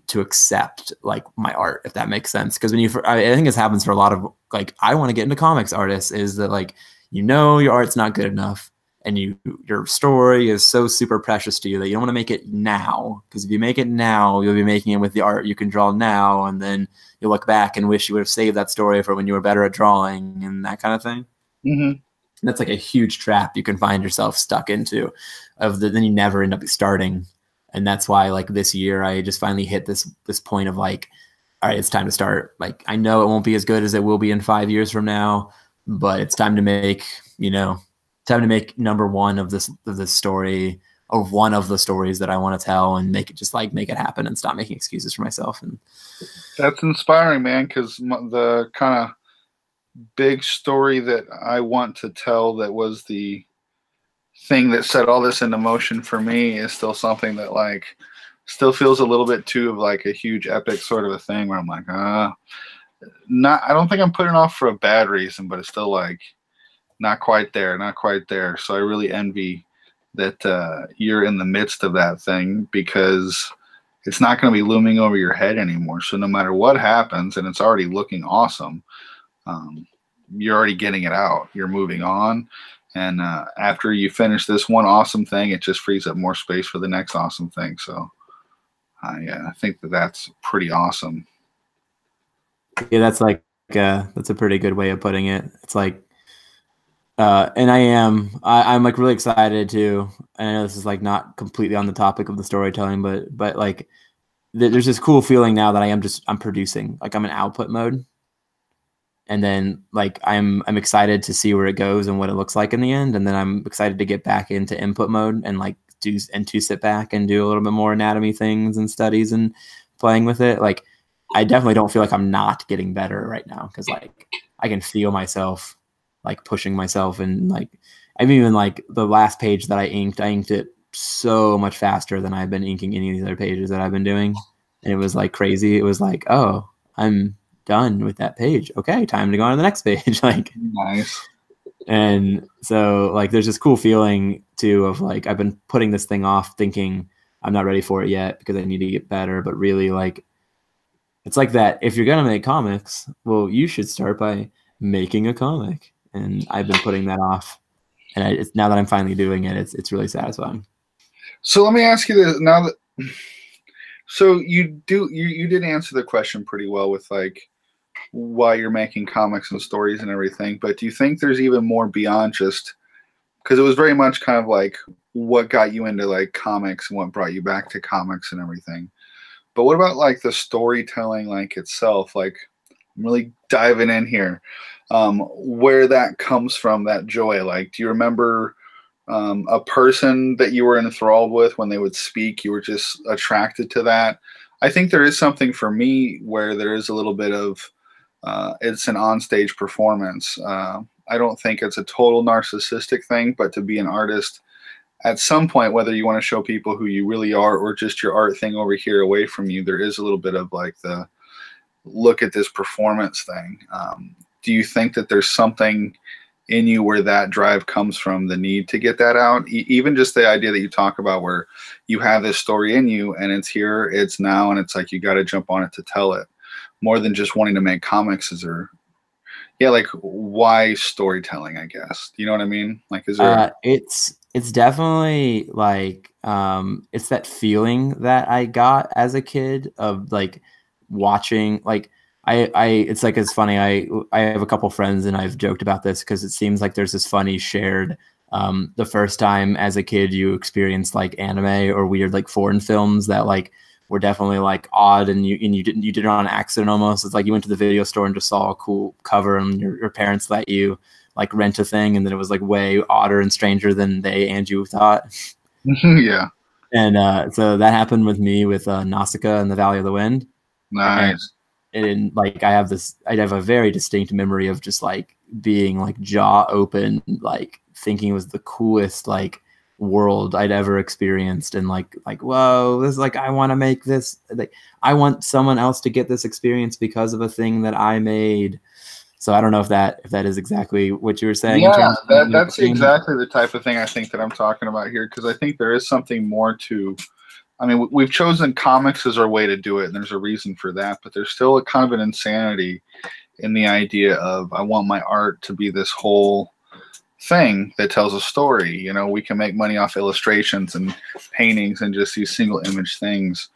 to accept like my art, if that makes sense. Because I think this happens for a lot of like I want to get into comics artists, is that like your art's not good enough, and your story is so super precious to you that you don't want to make it now, because if you make it now, you'll be making it with the art you can draw now, and then you'll look back and wish you would have saved that story for when you were better at drawing and that kind of thing. Mm-hmm. That's like a huge trap you can find yourself stuck into, then you never end up starting. And that's why like this year I just finally hit this point of like, all right, it's time to start. Like I know it won't be as good as it will be in 5 years from now, but it's time to make number one of this story, or one of the stories that I want to tell, and make it happen and stop making excuses for myself. And that's inspiring, man, because the kind of big story that I want to tell that was the thing that set all this into motion for me is still something that like still feels a little bit too of like a huge epic sort of a thing where I'm like, I don't think I'm putting off for a bad reason, but it's still like Not quite there, not quite there. So I really envy that you're in the midst of that thing, because it's not going to be looming over your head anymore. So no matter what happens, and it's already looking awesome, um, you're already getting it out. You're moving on. And after you finish this one awesome thing, it just frees up more space for the next awesome thing. So I think that that's pretty awesome. Yeah, that's like that's a pretty good way of putting it. It's like, and I'm like really excited too. And I know this is like not completely on the topic of the storytelling, but like there's this cool feeling now that I'm producing, like I'm in output mode. And then like I'm excited to see where it goes and what it looks like in the end. And then I'm excited to get back into input mode and like to sit back and do a little bit more anatomy things and studies and playing with it. Like I definitely don't feel like I'm not getting better right now, because like I can feel myself like pushing myself, and like I'm even like the last page that I inked it so much faster than I've been inking any of these other pages that I've been doing. And it was like crazy. It was like, oh, I'm done with that page. Okay, time to go on to the next page. Like Nice. And so like there's this cool feeling too of like I've been putting this thing off thinking I'm not ready for it yet because I need to get better, but really like it's like that if you're gonna make comics, well, you should start by making a comic. And I've been putting that off, and it's now that I'm finally doing it, it's really satisfying. So let me ask you this now that so you did answer the question pretty well with like why you're making comics and stories and everything, but do you think there's even more beyond just, because it was very much kind of like what got you into like comics and what brought you back to comics and everything, but what about like the storytelling like itself? Like I'm really diving in here, where that comes from, that joy. Like do you remember a person that you were enthralled with when they would speak? You were just attracted to that. I think there is something for me where there is a little bit of it's an onstage performance. I don't think it's a total narcissistic thing, but to be an artist at some point, whether you want to show people who you really are or just your art thing over here away from you, there is a little bit of like the look at this performance thing. Do you think that there's something in you where that drive comes from, the need to get that out? Even just the idea that you talk about where you have this story in you and it's here, it's now, and it's like you got to jump on it to tell it, more than just wanting to make comics. Is there, yeah, like why storytelling, I guess? Do you know what I mean? Like is there It's definitely like it's that feeling that I got as a kid of like watching like I it's like it's funny. I have a couple friends and I've joked about this because it seems like there's this funny shared the first time as a kid you experienced like anime or weird like foreign films that like were definitely like odd, and you did it on accident almost. It's like you went to the video store and just saw a cool cover and your parents let you like rent a thing, and then it was like way odder and stranger than they and you thought. yeah, And so that happened with me with Nausicaa and the Valley of the Wind. nice. And like I have a very distinct memory of just like being like jaw open, like thinking it was the coolest like world I'd ever experienced, and like whoa, this is like I want to make this, like I want someone else to get this experience because of a thing that I made. So I don't know if that is exactly what you were saying. Yeah, that's exactly the type of thing I think that I'm talking about here, because I think there is something more to, I mean, we've chosen comics as our way to do it, and there's a reason for that, but there's still a kind of an insanity in the idea of I want my art to be this whole thing that tells a story. You know, we can make money off illustrations and paintings and just these single image things.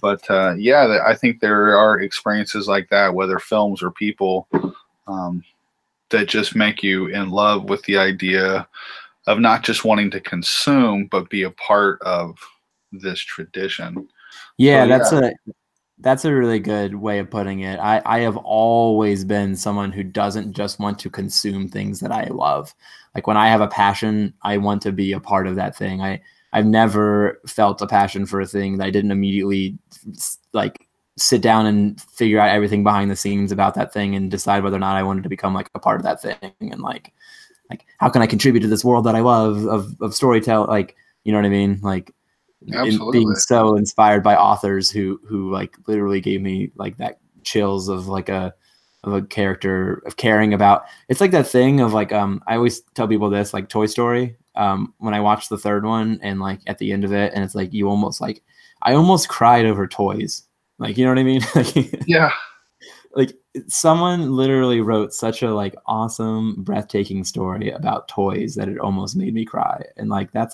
But yeah, I think there are experiences like that, whether films or people, that just make you in love with the idea of not just wanting to consume, but be a part of this tradition. Yeah, So, that's a really good way of putting it. I have always been someone who doesn't just want to consume things that I love. Like when I have a passion, I want to be a part of that thing. I've never felt a passion for a thing that I didn't immediately like sit down and figure out everything behind the scenes about that thing and decide whether or not I wanted to become like a part of that thing, and like how can I contribute to this world that I love of storytelling, like you know what I mean, like being so inspired by authors who like literally gave me like that chills of like a of a character, of caring about. It's like that thing of like I always tell people this, like Toy Story. When I watched the third one and like at the end of it, and it's like you almost like I almost cried over toys. Like, you know what I mean? Yeah. Like someone literally wrote such a like awesome, breathtaking story about toys that it almost made me cry. And like that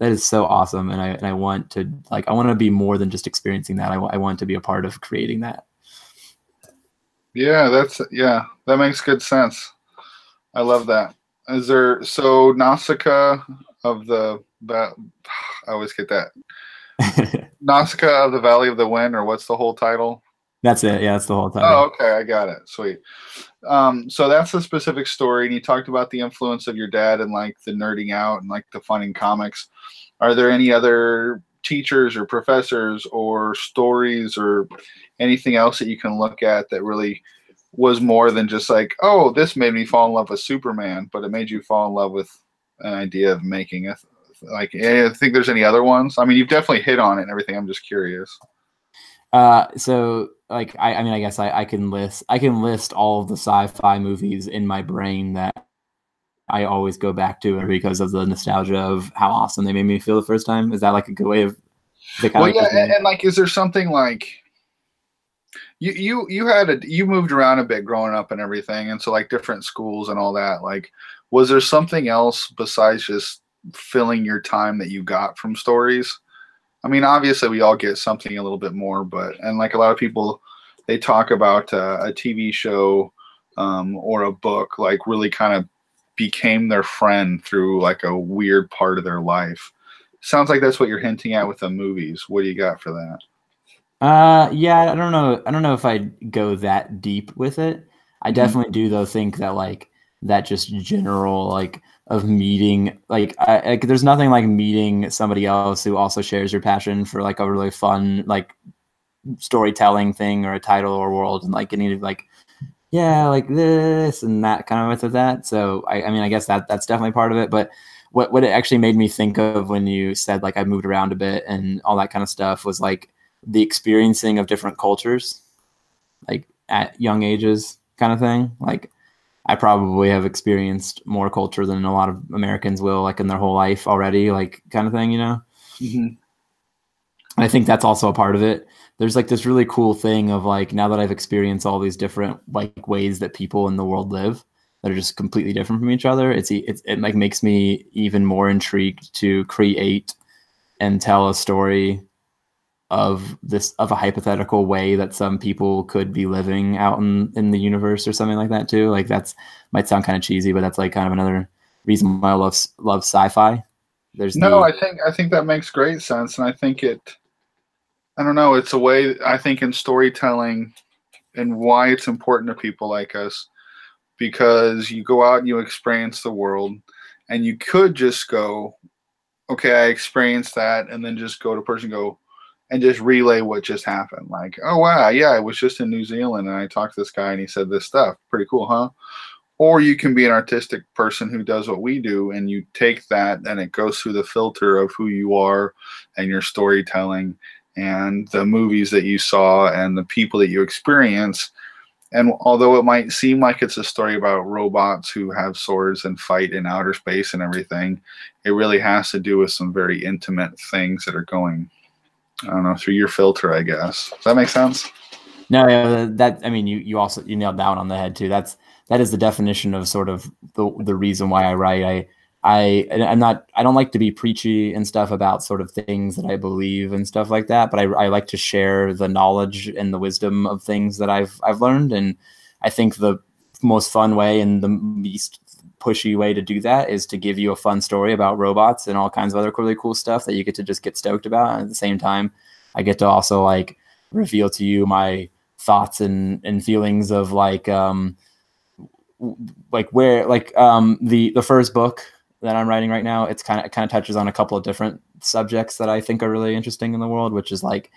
is so awesome. And I want to like I want to be more than just experiencing that. I want to be a part of creating that. Yeah, that makes good sense. I love that. Is there so Nausicaa of the I always get that. Nausicaa of the Valley of the Wind, or what's the whole title? That's it. Yeah, that's the whole title. Oh, okay, I got it. Sweet. So that's a specific story, and you talked about the influence of your dad and like the nerding out and like the fun in comics. Are there any other teachers or professors or stories or anything else that you can look at that really was more than just like, oh, this made me fall in love with Superman, but it made you fall in love with an idea of making it? Like, I think there's any other ones. I mean, you've definitely hit on it and everything. I'm just curious. So like I mean I guess I can list all of the sci-fi movies in my brain that I always go back to because of the nostalgia of how awesome they made me feel the first time. Is that like a good way of the kind Well, of yeah, and like, is there something like you moved around a bit growing up and everything, and so like different schools and all that. Like, was there something else besides just filling your time that you got from stories? I mean, obviously we all get something a little bit more, but and like a lot of people, they talk about a TV show or a book like really kind of became their friend through like a weird part of their life. Sounds like that's what you're hinting at with the movies. What do you got for that? Yeah, I don't know. I don't know if I'd go that deep with it. I Mhm. definitely do though think that like that just general like of meeting like there's nothing like meeting somebody else who also shares your passion for like a really fun like storytelling thing or a title or world and like getting to like yeah like this and that kind of with that. So I mean I guess that's definitely part of it. But what it actually made me think of when you said like I moved around a bit and all that kind of stuff was like the experiencing of different cultures, like at young ages, kind of thing. Like I probably have experienced more culture than a lot of Americans will, like in their whole life already, like kind of thing, you know. Mhm. And I think that's also a part of it. There's like this really cool thing of like now that I've experienced all these different like ways that people in the world live that are just completely different from each other. It like makes me even more intrigued to create and tell a story of a hypothetical way that some people could be living out in the universe or something like that too. Like that's might sound kind of cheesy, but that's like kind of another reason why I love sci-fi. There's No, the I think that makes great sense, and I think I don't know, it's a way I think in storytelling and why it's important to people like us, because you go out and you experience the world, and you could just go, okay, I experienced that, and then just go to person, go and just relay what just happened. Like, oh wow, yeah, I was just in New Zealand and I talked to this guy and he said this stuff. Pretty cool, huh? Or you can be an artistic person who does what we do, and you take that and it goes through the filter of who you are and your storytelling and the movies that you saw and the people that you experience. And although it might seem like it's a story about robots who have swords and fight in outer space and everything, it really has to do with some very intimate things that are going, I don't know, through your filter, I guess. Does that make sense? no yeah, that I mean you also you nailed that one on the head too. That is the definition of sort of the reason why I write. I'm not I don't like to be preachy and stuff about sort of things that I believe and stuff like that, but I like to share the knowledge and the wisdom of things that I've learned. And I think the most fun way and the least pushy way to do that is to give you a fun story about robots and all kinds of other really cool stuff that you get to just get stoked about. And at the same time, I get to also like reveal to you my thoughts and feelings of like where like the first book that I'm writing right now, it kind of touches on a couple of different subjects that I think are really interesting in the world, which is like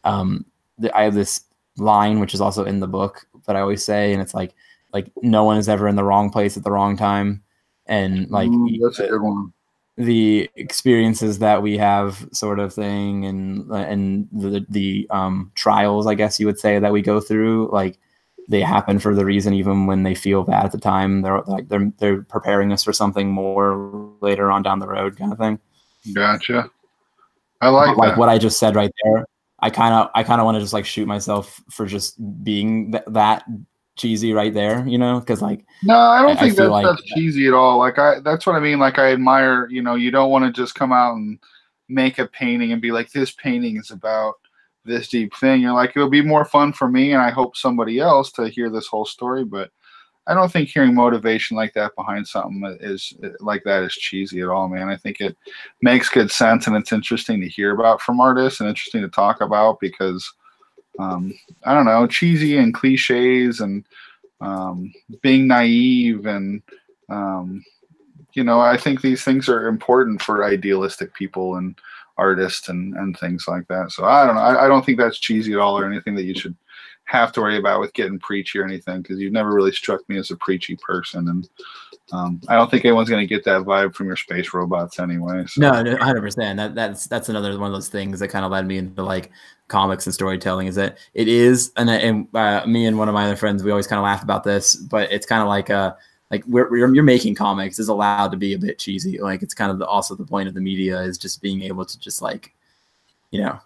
I have this line which is also in the book that I always say, and it's like no one is ever in the wrong place at the wrong time, and like That's a good one. the experiences that we have sort of thing and the trials I guess you would say that we go through, like they happen for the reason, even when they feel bad at the time, they're preparing us for something more later on down the road, kind of thing. Gotcha. I like like that. what I just said right there. I kind of want to just like shoot myself for just being that cheesy right there, you know? Because like, no, I don't think feel that's cheesy at all. Like that's what I mean. Like I admire, you know, you don't want to just come out and make a painting and be like, this painting is about this deep thing. You're like, it'll be more fun for me, and I hope somebody else to hear this whole story. But I don't think hearing motivation like that behind something is like that is cheesy at all, man. I think it makes good sense, and it's interesting to hear about from artists and interesting to talk about because I don't know, cheesy and cliches and being naive and you know, I think these things are important for idealistic people and artists and things like that. So I don't know. I don't think that's cheesy at all or anything that you should have to worry about with getting preachy or anything, because you've never really struck me as a preachy person. And I don't think anyone's going to get that vibe from your space robots anyway. So. No, 100%. That's another one of those things that kind of led me into like comics and storytelling, is that it is, and me and one of my other friends, we always kind of laugh about this, but it's kind of like you're making comics is allowed to be a bit cheesy. Like it's kind of also the point of the media is just being able to just like, you know,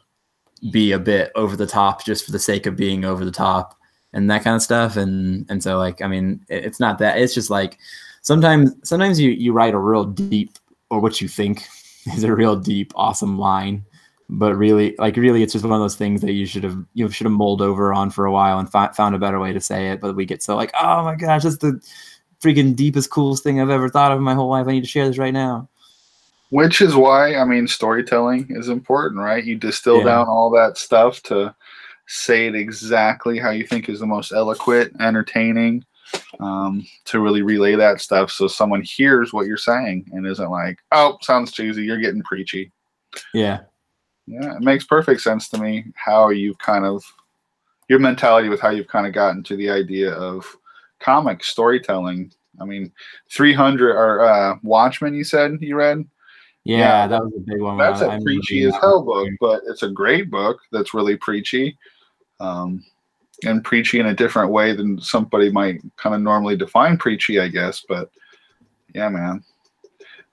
be a bit over the top just for the sake of being over the top and that kind of stuff. And so like, I mean, it's not that, it's just like sometimes you write a real deep, or what you think is a real deep, awesome line, but really it's just one of those things that you should have mulled over on for a while and found a better way to say it. But we get so like, oh my gosh, that's the freaking deepest, coolest thing I've ever thought of in my whole life. I need to share this right now. Which is why, I mean, storytelling is important, right? You distill down all that stuff to say it exactly how you think is the most eloquent, entertaining, to really relay that stuff so someone hears what you're saying and isn't like, oh, sounds cheesy, you're getting preachy. Yeah. Yeah, it makes perfect sense to me how you've kind of, your mentality with how you've kind of gotten to the idea of comic storytelling. I mean, 300 or Watchmen, you said you read? Yeah, that was a big one. That's a preachy as hell book, but it's a great book that's really preachy, and preachy in a different way than somebody might kind of normally define preachy, I guess. But yeah, man,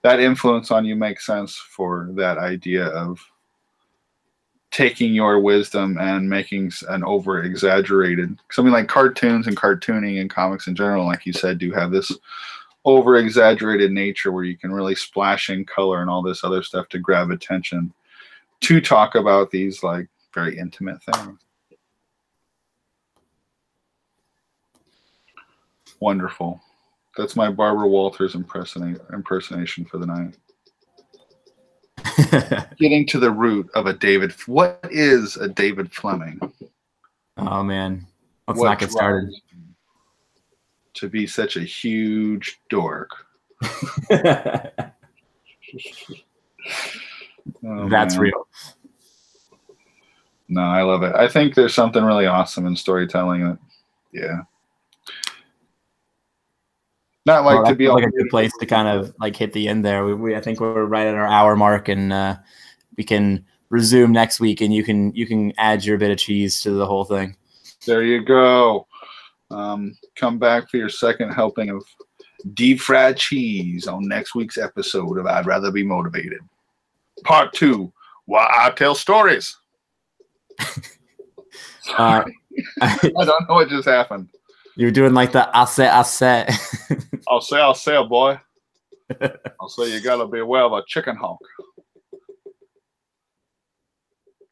that influence on you makes sense for that idea of taking your wisdom and making an over-exaggerated, something like cartoons and cartooning and comics in general, like you said, do have this over-exaggerated nature where you can really splash in color and all this other stuff to grab attention to talk about these like very intimate things. Wonderful. That's my Barbara Walters impersonation for the night. Getting to the root of a David. What is a David Fleming? Oh man, let's not get started. To be such a huge dork. That's man. real. No, I love it. I think there's something really awesome in storytelling. That, yeah. Not like to be like a good place to kind of like hit the end there. I think we're right at our hour mark, and we can resume next week, and you can add your bit of cheese to the whole thing. There you go. Come back for your second helping of deep fried cheese on next week's episode of I'd Rather Be Motivated. Part 2, Why I Tell Stories. I don't know what just happened. You were doing like the I say. I'll say, boy. I'll say you gotta be aware of a chicken hawk.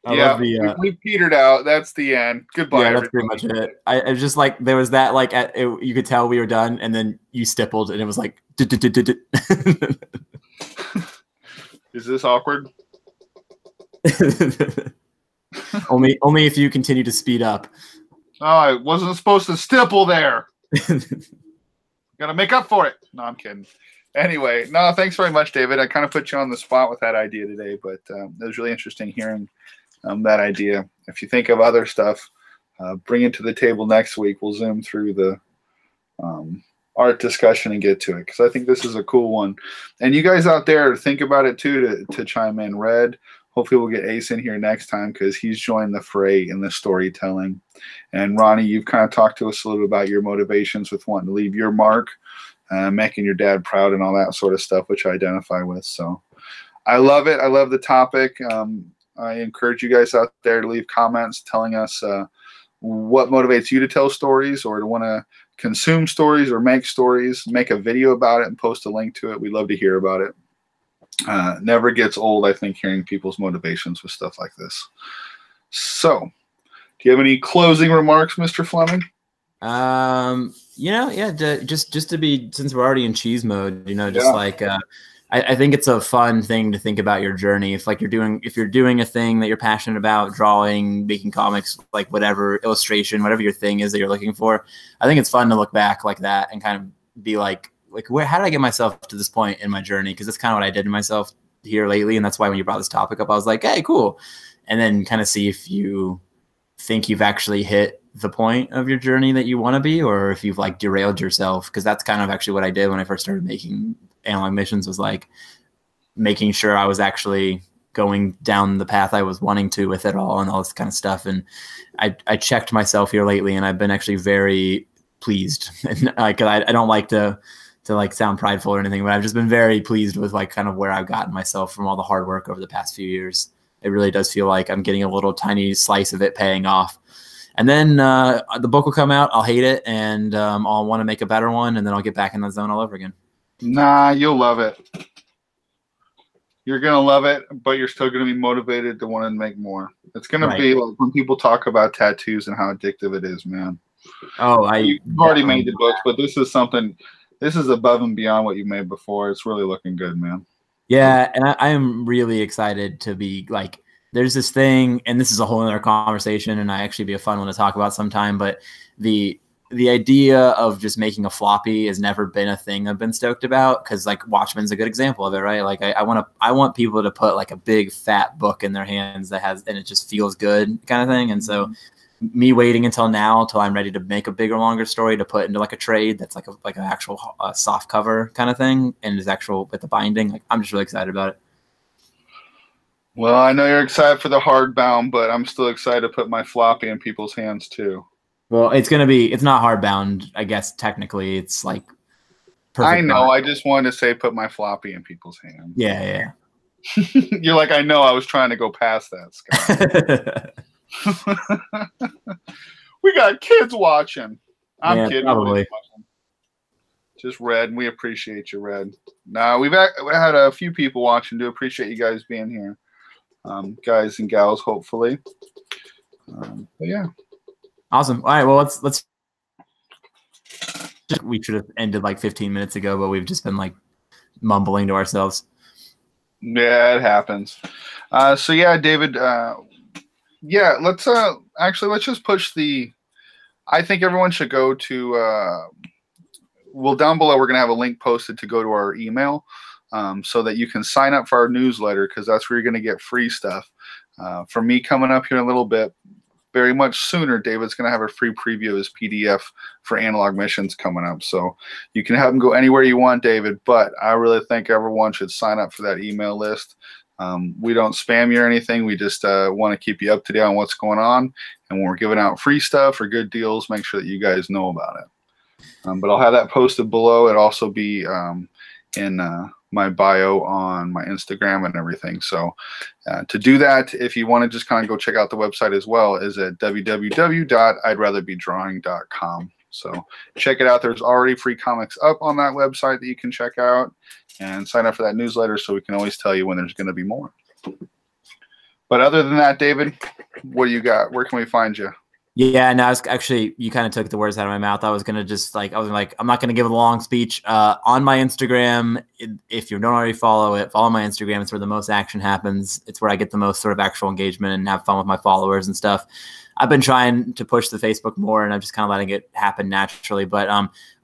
We petered out. That's the end. Goodbye. Yeah, that's pretty much it. I was just like, there was that like you could tell we were done, and then you stippled, and it was like. Is this awkward? only if you continue to speed up. Oh, I wasn't supposed to stipple there. Gotta make up for it. No, I'm kidding. Anyway, no, thanks very much, David. I kind of put you on the spot with that idea today, but it was really interesting hearing that idea. If you think of other stuff, bring it to the table next week. We'll zoom through the art discussion and get to it, because I think this is a cool one. And you guys out there, think about it too, to chime in. Red, hopefully we'll get Ace in here next time because he's joined the fray in the storytelling. And Ronnie, you've kind of talked to us a little about your motivations with wanting to leave your mark, making your dad proud and all that sort of stuff, which I identify with. So I love it. I love the topic. I encourage you guys out there to leave comments telling us what motivates you to tell stories or to want to consume stories or make stories. Make a video about it and post a link to it. We'd love to hear about it. Never gets old, I think, hearing people's motivations with stuff like this. So, do you have any closing remarks, Mr. Fleming? Just to be, since we're already in cheese mode, I think it's a fun thing to think about your journey. If you're doing a thing that you're passionate about, drawing, making comics, like whatever, illustration, whatever your thing is that you're looking for, I think it's fun to look back like that and kind of be like how did I get myself to this point in my journey? Because that's kind of what I did to myself here lately. And that's why when you brought this topic up, I was like, hey, cool. And then kind of see if you think you've actually hit the point of your journey that you want to be, or if you've like derailed yourself. Because that's kind of actually what I did when I first started making analog missions, was like making sure I was actually going down the path I was wanting to with it all and all this kind of stuff. And I checked myself here lately, and I've been actually very pleased. And I don't like to like sound prideful or anything, but I've just been very pleased with like kind of where I've gotten myself from all the hard work over the past few years. It really does feel like I'm getting a little tiny slice of it paying off. And then the book will come out. I'll hate it, and I'll want to make a better one, and then I'll get back in the zone all over again. Nah, you'll love it. You're going to love it, but you're still going to be motivated to want to make more. It's going to be like when people talk about tattoos and how addictive it is, man. Oh, you've already made the books, but this is something. This is above and beyond what you made before. It's really looking good, man. Yeah, and I am really excited to be like, there's this thing, and this is a whole other conversation, and I actually be a fun one to talk about sometime, but the idea of just making a floppy has never been a thing I've been stoked about, because like Watchmen's a good example of it, right? Like I want people to put like a big fat book in their hands that has, and it just feels good kind of thing. And so me waiting until I'm ready to make a bigger, longer story to put into like a trade that's like an actual soft cover kind of thing, and is actual with the binding. Like I'm just really excited about it. Well, I know you're excited for the hardbound, but I'm still excited to put my floppy in people's hands too. Well, it's not hardbound, I guess technically. It's like perfect. I know. Bound. I just wanted to say put my floppy in people's hands. Yeah. You're like, I know. I was trying to go past that, Scott. We got kids watching. I'm kidding. Probably. Just Red, and we appreciate you, Red. Now we had a few people watching. Do appreciate you guys being here, guys and gals. Hopefully, but yeah. Awesome. All right. Well, let's. We should have ended like 15 minutes ago, but we've just been like mumbling to ourselves. Yeah, it happens. So yeah, David. Yeah, let's just push the. I think everyone should go to. Well, down below we're gonna have a link posted to go to our email, so that you can sign up for our newsletter, because that's where you're gonna get free stuff. For me coming up here in a little bit, very much sooner, David's gonna have a free preview of his PDF for analog missions coming up. So you can have them go anywhere you want, David. But I really think everyone should sign up for that email list. We don't spam you or anything. We just want to keep you up to date on what's going on. And when we're giving out free stuff or good deals, make sure that you guys know about it. But I'll have that posted below. It'll also be in my bio on my Instagram and everything. So to do that, if you want to just kind of go check out the website as well, is at www.i'dratherbedrawing.com. So check it out. There's already free comics up on that website that you can check out, and sign up for that newsletter so we can always tell you when there's going to be more. But other than that, David, what do you got? Where can we find you? Yeah, no, actually, you kind of took the words out of my mouth. I was going to just I'm not going to give a long speech. On my Instagram, if you don't already follow it, follow my Instagram. It's where the most action happens. It's where I get the most sort of actual engagement and have fun with my followers and stuff. I've been trying to push the Facebook more, and I'm just kind of letting it happen naturally. But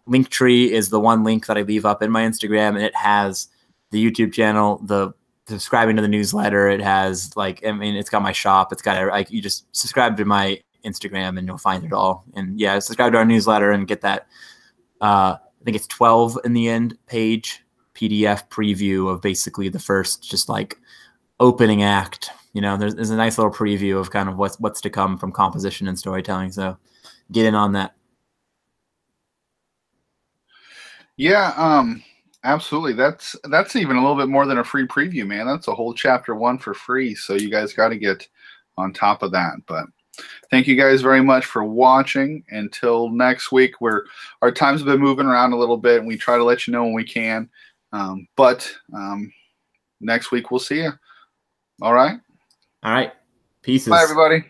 Linktree is the one link that I leave up in my Instagram, and it has the YouTube channel, the subscribing to the newsletter. It has it's got my shop. It's got you just subscribe to my Instagram and you'll find it all. And yeah, subscribe to our newsletter and get that. I think it's 12 in the end page PDF preview of basically the first just like opening act. You know, there's a nice little preview of kind of what's to come from composition and storytelling. So get in on that. Yeah, absolutely. That's even a little bit more than a free preview, man. That's a whole chapter 1 for free. So you guys got to get on top of that. But thank you guys very much for watching. Until next week, our time's been moving around a little bit, and we try to let you know when we can. But next week we'll see you. All right. All right. Pieces. Bye, everybody.